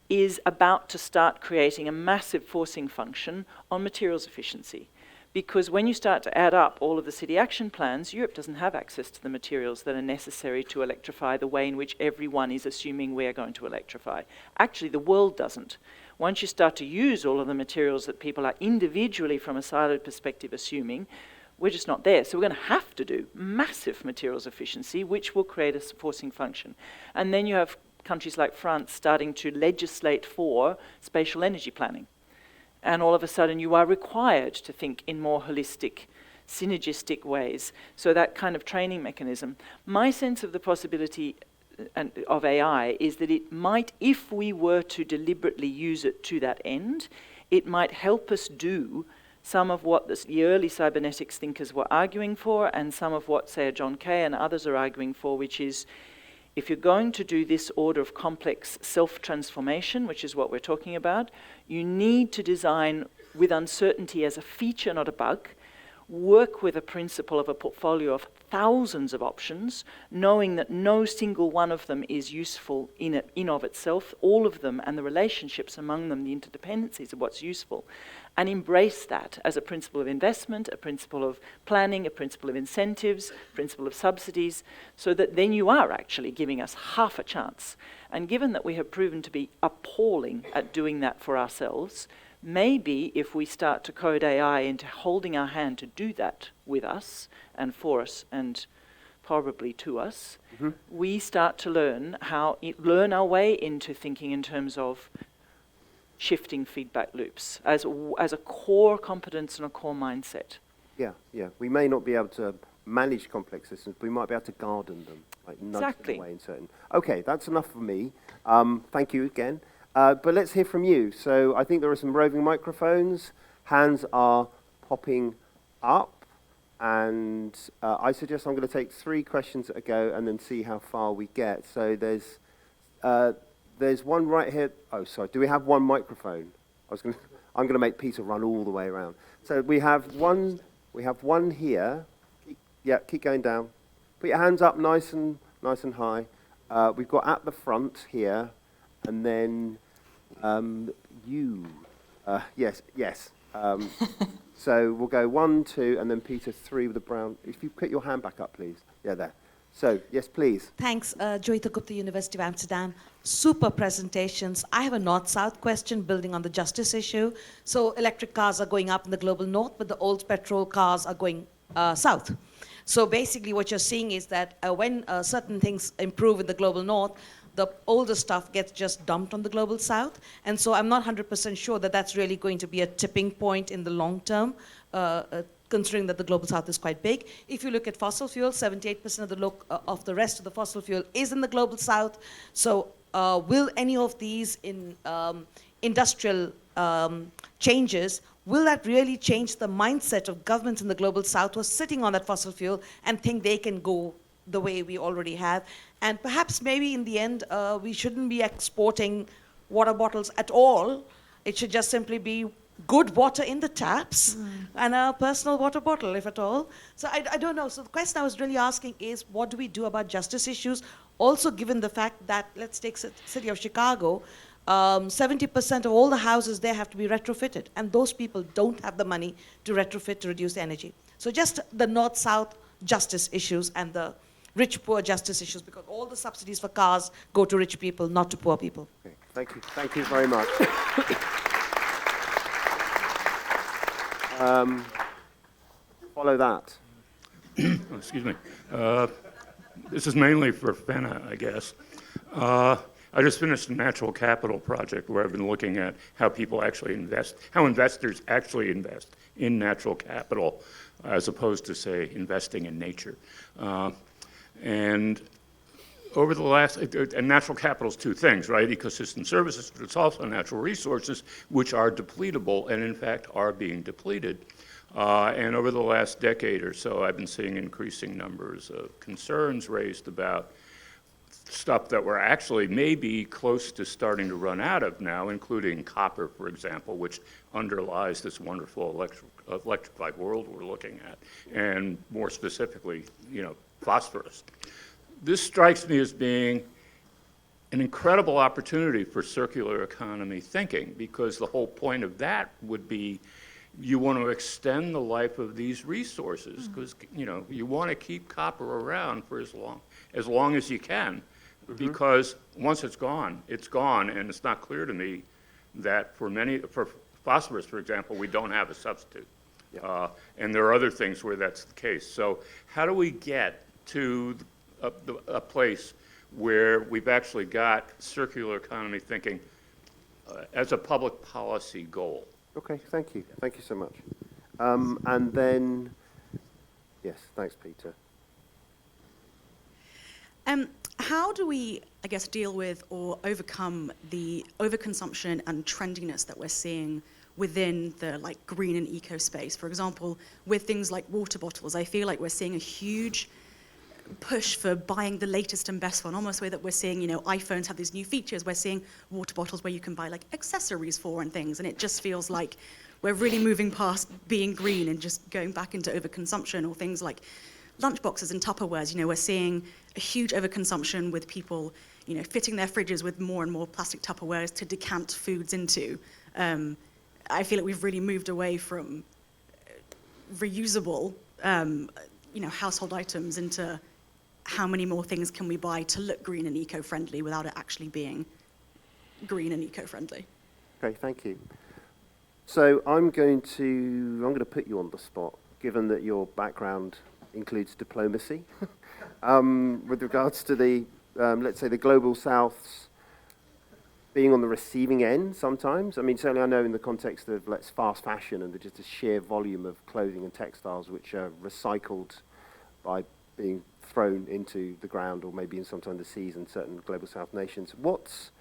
is about to start creating a massive forcing function on materials efficiency. Because when you start to add up all of the city action plans, Europe doesn't have access to the materials that are necessary to electrify the way in which everyone is assuming we are going to electrify. Actually, the world doesn't. Once you start to use all of the materials that people are individually from a siloed perspective assuming, we're just not there. So we're going to have to do massive materials efficiency, which will create a forcing function. And then you have countries like France starting to legislate for spatial energy planning. And all of a sudden you are required to think in more holistic, synergistic ways. So that kind of training mechanism. My sense of the possibility of AI is that it might, if we were to deliberately use it to that end, it might help us do some of what the early cybernetics thinkers were arguing for, and some of what, say, John Kay and others are arguing for, which is, if you're going to do this order of complex self-transformation, which is what we're talking about, you need to design with uncertainty as a feature, not a bug, work with a principle of a portfolio of thousands of options, knowing that no single one of them is useful in of itself, all of them and the relationships among them, the interdependencies of what's useful, and embrace that as a principle of investment, a principle of planning, a principle of incentives, principle of subsidies, so that then you are actually giving us half a chance. And given that we have proven to be appalling at doing that for ourselves, maybe if we start to code AI into holding our hand to do that with us and for us and probably to us, we start to learn our way into thinking in terms of shifting feedback loops as a core competence and a core mindset. Yeah, yeah. We may not be able to manage complex systems, but we might be able to garden them, like nudge Exactly. them away in certain. Okay, that's enough for me. Thank you again. But let's hear from you. So I think there are some roving microphones. Hands are popping up, and I suggest I'm going to take 3 questions at a go and then see how far we get. So there's one right here. Oh, sorry. Do we have one microphone? I'm going to make Peter run all the way around. So we have one. We have one here. Keep going down. Put your hands up nice and high. We've got at the front here, and then you. Yes. So we'll go 1, 2, and then Peter 3 with the brown. If you put your hand back up, please. Yeah, there. So, yes, please. Thanks, Joyita Gupta, University of Amsterdam. Super presentations. I have a north-south question building on the justice issue. So electric cars are going up in the global north, but the old petrol cars are going south. So basically what you're seeing is that when certain things improve in the global north, the older stuff gets just dumped on the global south. And so I'm not 100% sure that that's really going to be a tipping point in the long term, considering that the global south is quite big. If you look at fossil fuels, 78% of the rest of the fossil fuel is in the global south. So will any of these industrial changes, will that really change the mindset of governments in the global south who are sitting on that fossil fuel and think they can go the way we already have? And perhaps maybe in the end, we shouldn't be exporting water bottles at all. It should just simply be good water in the taps and a personal water bottle, if at all. So I don't know. So the question I was really asking is, what do we do about justice issues? Also, given the fact that, let's take city of Chicago, 70% of all the houses there have to be retrofitted, and those people don't have the money to retrofit to reduce energy. So just the north-south justice issues and the rich-poor justice issues, because all the subsidies for cars go to rich people, not to poor people. Okay. Thank you very much. Follow that. Excuse me. This is mainly for Fenna, I guess. I just finished a natural capital project where I've been looking at how people actually invest, how investors actually invest in natural capital as opposed to, say, investing in nature. And over the last, and natural capital is 2 things, right? Ecosystem services, but it's also natural resources, which are depletable and in fact are being depleted. And over the last decade or so, I've been seeing increasing numbers of concerns raised about stuff that we're actually maybe close to starting to run out of now, including copper, for example, which underlies this wonderful electrified world we're looking at, and more specifically, phosphorus. This strikes me as being an incredible opportunity for circular economy thinking, because the whole point of that would be you want to extend the life of these resources, because you want to keep copper around for as long as you can, because once it's gone, and it's not clear to me that for phosphorus, for example, we don't have a substitute. Yeah. And there are other things where that's the case. So how do we get to a place where we've actually got circular economy thinking as a public policy goal? Okay, thank you. Thank you so much. And then, yes, thanks, Peter. How do we, I guess, deal with or overcome the overconsumption and trendiness that we're seeing within the green and eco space? For example, with things like water bottles, I feel like we're seeing a huge push for buying the latest and best one, almost the way that we're seeing, iPhones have these new features. We're seeing water bottles where you can buy accessories for and things, and it just feels like we're really moving past being green and just going back into overconsumption, or things like lunchboxes and Tupperwares. We're seeing a huge overconsumption with people, fitting their fridges with more and more plastic Tupperwares to decant foods into. I feel like we've really moved away from reusable, household items into how many more things can we buy to look green and eco-friendly without it actually being green and eco-friendly. Okay, thank you. So I'm going to put you on the spot, given that your background includes diplomacy, with regards to the, let's say, the Global South's being on the receiving end sometimes. I mean, certainly I know in the context of, let's, fast fashion and just the sheer volume of clothing and textiles which are recycled by being thrown into the ground or maybe in sometimes the seas in certain global south nations. What's,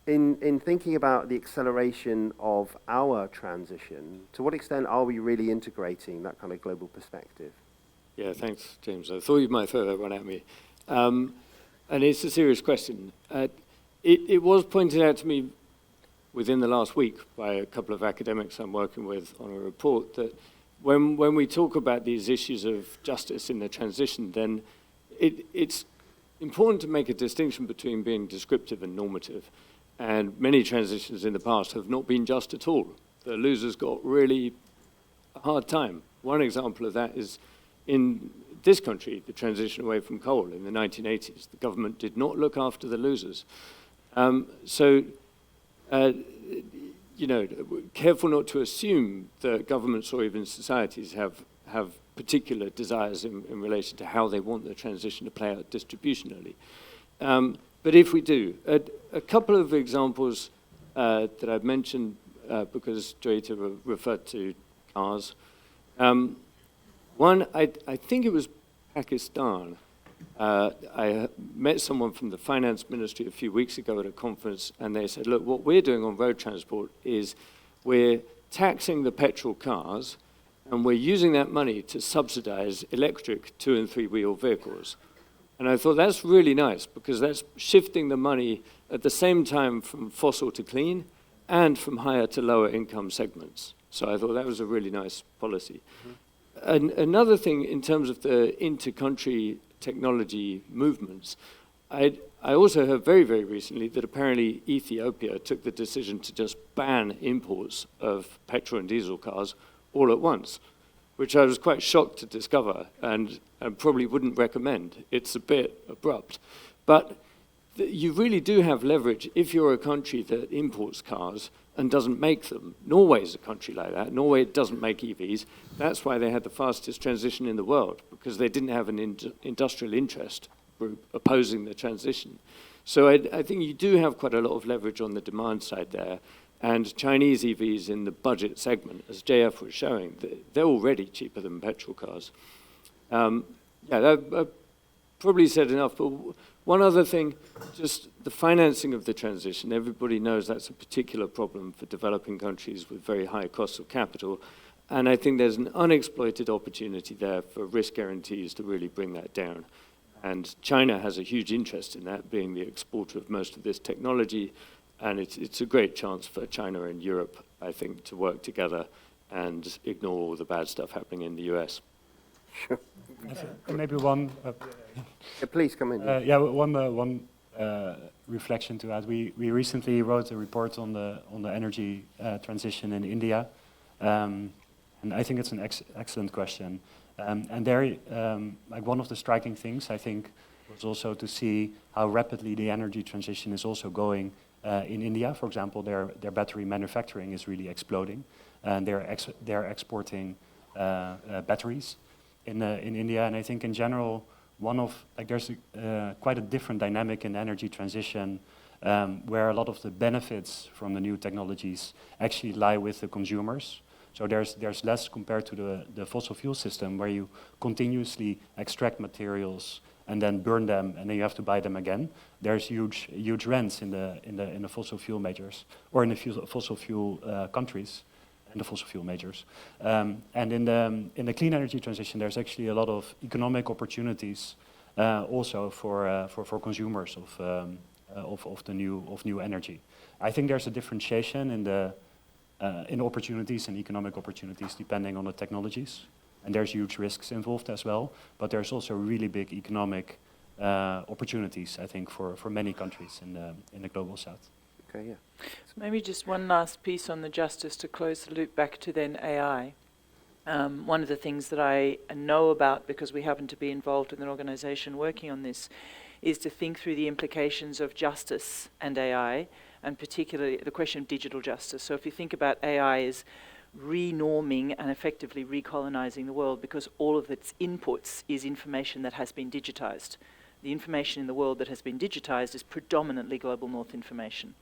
in thinking about the acceleration of our transition, to what extent are we really integrating that kind of global perspective? Yeah, thanks, James. I thought you might throw that one at me. And it's a serious question. It was pointed out to me within the last week by a couple of academics I'm working with on a report that when we talk about these issues of justice in the transition, then it's important to make a distinction between being descriptive and normative. And many transitions in the past have not been just at all. The losers got really a hard time. One example of that is in this country, the transition away from coal in the 1980s. The government did not look after the losers. Careful not to assume that governments or even societies have particular desires in relation to how they want the transition to play out distributionally. But if we do, a couple of examples that I've mentioned, because Joyita referred to cars. One, I think it was Pakistan. I met someone from the finance ministry a few weeks ago at a conference, and they said, look, what we're doing on road transport is we're taxing the petrol cars, and we're using that money to subsidize electric 2- and 3-wheel vehicles. And I thought that's really nice, because that's shifting the money at the same time from fossil to clean and from higher to lower income segments. So I thought that was a really nice policy. And another thing in terms of the inter-country technology movements, I also heard very, very recently that apparently Ethiopia took the decision to just ban imports of petrol and diesel cars all at once, which I was quite shocked to discover and probably wouldn't recommend. It's a bit abrupt. But you really do have leverage if you're a country that imports cars and doesn't make them. Norway is a country like that. Norway doesn't make EVs. That's why they had the fastest transition in the world, because they didn't have an industrial interest group opposing the transition. So I think you do have quite a lot of leverage on the demand side there. And Chinese EVs in the budget segment, as JF was showing, they're already cheaper than petrol cars. I've probably said enough, but one other thing, just the financing of the transition. Everybody knows that's a particular problem for developing countries with very high costs of capital. And I think there's an unexploited opportunity there for risk guarantees to really bring that down. And China has a huge interest in that, being the exporter of most of this technology. And it's a great chance for China and Europe, I think, to work together and ignore all the bad stuff happening in the US. Sure. Maybe one. Yeah, please come in. One reflection to add. We recently wrote a report on the energy transition in India, and I think it's an excellent question. And there, like one of the striking things I think was also to see how rapidly the energy transition is also going in India. For example, their battery manufacturing is really exploding, and they're exporting batteries in India. And I think in general, there's quite a different dynamic in energy transition, where a lot of the benefits from the new technologies actually lie with the consumers. So there's less compared to the fossil fuel system, where you continuously extract materials and then burn them, and then you have to buy them again. There's huge rents in the fossil fuel majors, or in the fossil fuel countries, and the fossil fuel majors. And in the clean energy transition, there's actually a lot of economic opportunities also for consumers of new energy. I think there's a differentiation in opportunities and economic opportunities depending on the technologies. And there's huge risks involved as well, but there's also really big economic opportunities, I think, for many countries in the global south. Okay, yeah. Maybe just one last piece on the justice to close the loop back to then AI. One of the things that I know about, because we happen to be involved in an organization working on this, is to think through the implications of justice and AI, and particularly the question of digital justice. So if you think about AI as renorming and effectively recolonizing the world, because all of its inputs is information that has been digitized. The information in the world that has been digitized is predominantly global north information.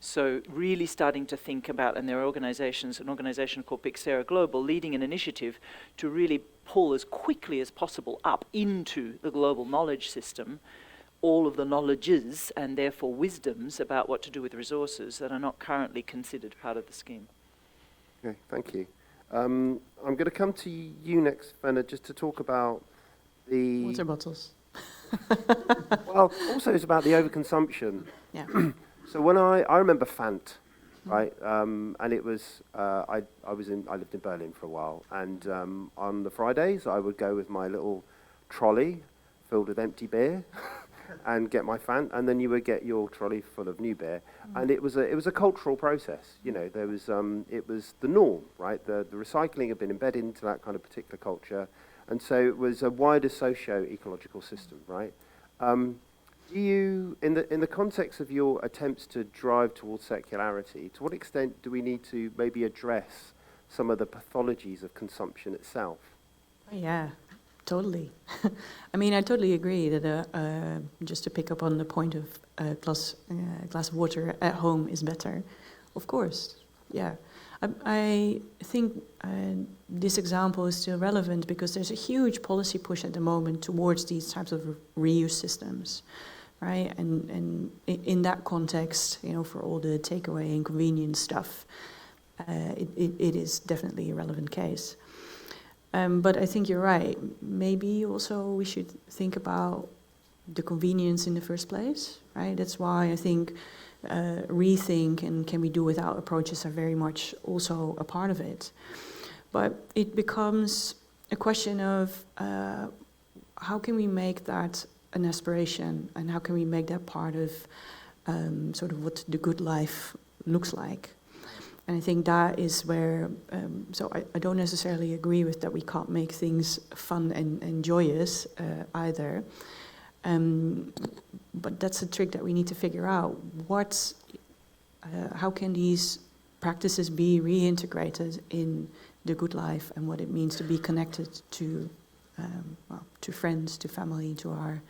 So really starting to think about, and there are organizations, an organization called Pixera Global leading an initiative to really pull as quickly as possible up into the global knowledge system all of the knowledges and therefore wisdoms about what to do with resources that are not currently considered part of the scheme. Okay, thank you. I'm going to come to you next, Fenna, just to talk about the... Water bottles. Well, also it's about the overconsumption. Yeah. So when I remember Fant, right, and it was, I lived in Berlin for a while, and on the Fridays I would go with my little trolley filled with empty beer and get my Fant, and then you would get your trolley full of new beer, and it was a cultural process. You know, there was it was the norm, right? The recycling had been embedded into that kind of particular culture, and so it was a wider socio-ecological system, right? Do you, in the context of your attempts to drive towards circularity, to what extent do we need to maybe address some of the pathologies of consumption itself? Yeah, totally. I mean, I totally agree that just to pick up on the point of glass of water at home is better. Of course, yeah. I think this example is still relevant because there's a huge policy push at the moment towards these types of reuse systems, right? And in that context, you know, for all the takeaway and convenience stuff, it is definitely a relevant case. But I think you're right. Maybe also we should think about the convenience in the first place, right? That's why I think rethink and can we do without approaches are very much also a part of it. But it becomes a question of how can we make that an aspiration and how can we make that part of sort of what the good life looks like. And I think that is where, so I don't necessarily agree with that we can't make things fun and joyous either. But that's a trick that we need to figure out. How can these practices be reintegrated in the good life and what it means to be connected to friends, to family, to our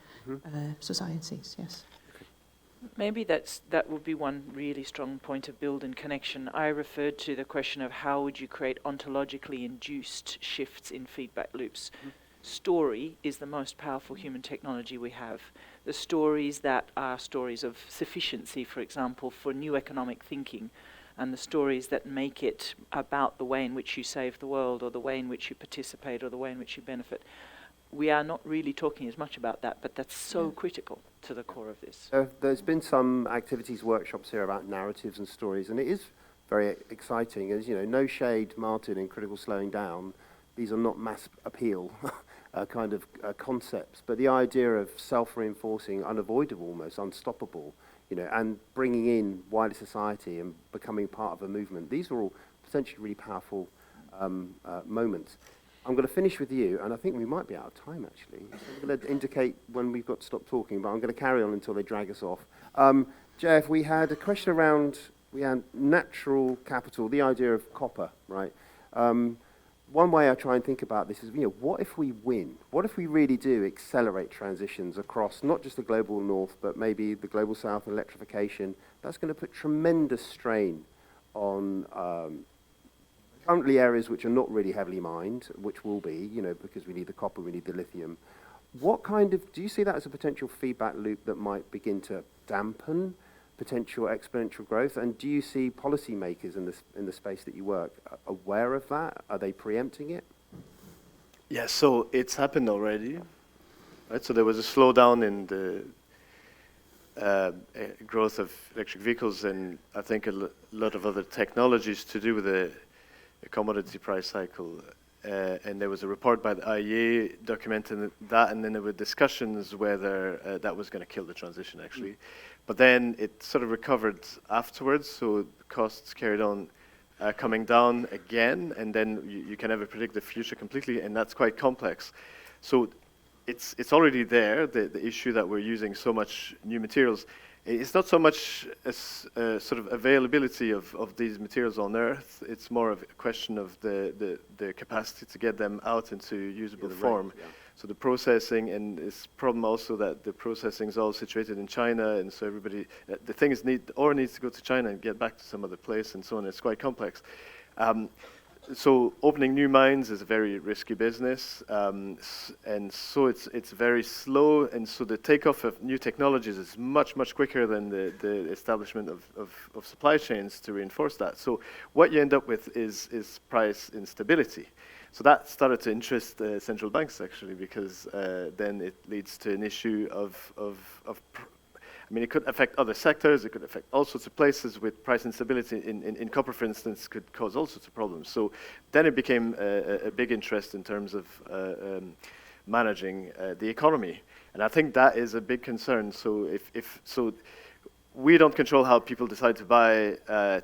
societies? Yes. Maybe that would be one really strong point of build and connection. I referred to the question of how would you create ontologically induced shifts in feedback loops. Story is the most powerful human technology we have. The stories that are stories of sufficiency, for example, for new economic thinking, and the stories that make it about the way in which you save the world or the way in which you participate or the way in which you benefit. We are not really talking as much about that, but that's so critical to the core of this. There's been some activities, workshops here about narratives and stories, and it is very exciting. As you know, no shade, Martin, and critical slowing down. These are not mass appeal kind of concepts, but the idea of self-reinforcing, unavoidable, almost unstoppable, you know, and bringing in wider society and becoming part of a movement. These are all potentially really powerful moments. I'm going to finish with you, and I think we might be out of time, actually. So I'm going to indicate when we've got to stop talking, but I'm going to carry on until they drag us off. Jeff, we had a question around, we had natural capital, the idea of copper, right? One way I try and think about this is, you know, what if we win? What if we really do accelerate transitions across not just the global north, but maybe the global south and electrification? That's going to put tremendous strain on currently areas which are not really heavily mined, which will be, you know, because we need the copper, we need the lithium. What kind of, do you see that as a potential feedback loop that might begin to dampen potential exponential growth? And do you see policymakers in the space that you work aware of that? Are they preempting it? Yeah, so it's happened already, right? So there was a slowdown in the growth of electric vehicles and I think a lot of other technologies to do with the commodity price cycle. And there was a report by the IEA documenting that, and then there were discussions whether that was going to kill the transition, actually. But then it sort of recovered afterwards, so costs carried on coming down again, and then you can never predict the future completely, and that's quite complex. So it's already there, the issue that we're using so much new materials. It's not so much as sort of availability of these materials on Earth. It's more of a question of the capacity to get them out into usable form. So the processing, and it's problem also that the processing is all situated in China, and so everybody, the thing is ore needs to go to China and get back to some other place and so on. It's quite complex. So opening new mines is a very risky business, and so it's very slow, and so the takeoff of new technologies is much quicker than the establishment of supply chains to reinforce that. So what you end up with is price instability. So that started to interest central banks actually, because then it leads to an issue I mean, it could affect other sectors, it could affect all sorts of places with price instability in copper, for instance, could cause all sorts of problems. So then it became a big interest in terms of managing the economy. And I think that is a big concern. So so we don't control how people decide to buy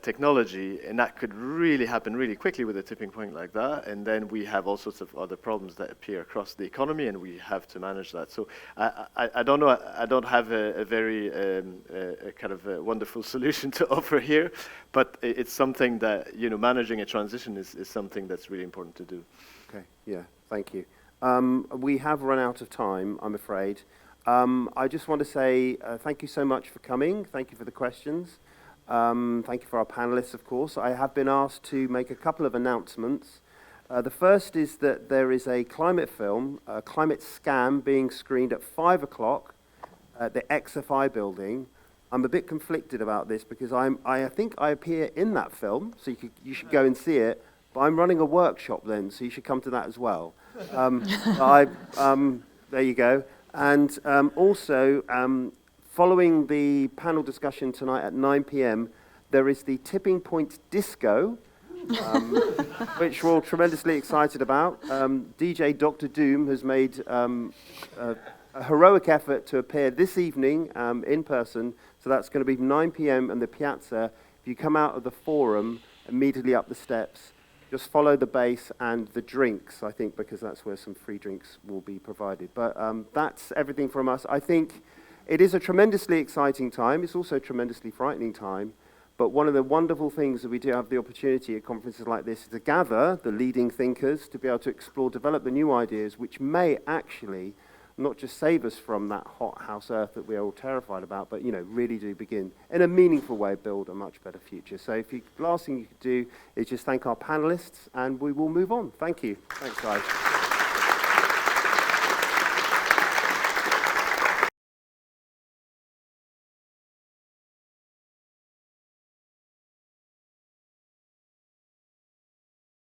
technology, and that could really happen really quickly with a tipping point like that. And then we have all sorts of other problems that appear across the economy, and we have to manage that. So I don't know. I don't have a very a kind of a wonderful solution to offer here, but it's something that, managing a transition is something that's really important to do. Okay. Yeah. Thank you. We have run out of time, I'm afraid. I just want to say thank you so much for coming. Thank you for the questions. Thank you for our panelists, of course. I have been asked to make a couple of announcements. The first is that there is a climate film, Climate Scam, being screened at 5 o'clock at the XFI building. I'm a bit conflicted about this because I think I appear in that film, so you should go and see it. But I'm running a workshop then, so you should come to that as well. There you go. And also, following the panel discussion tonight at 9 p.m., there is the Tipping Point Disco, which we're all tremendously excited about. DJ Dr. Doom has made a heroic effort to appear this evening in person, so that's going to be 9 p.m. in the Piazza. If you come out of the forum, immediately up the steps, just follow the bass and the drinks, I think, because that's where some free drinks will be provided. But that's everything from us. I think it is a tremendously exciting time. It's also a tremendously frightening time. But one of the wonderful things that we do have the opportunity at conferences like this is to gather the leading thinkers, to be able to explore, develop the new ideas, which may actually not just save us from that hot house earth that we're all terrified about, but, really do begin in a meaningful way build a much better future. So last thing you could do is just thank our panelists, and we will move on. Thank you. Thanks, guys.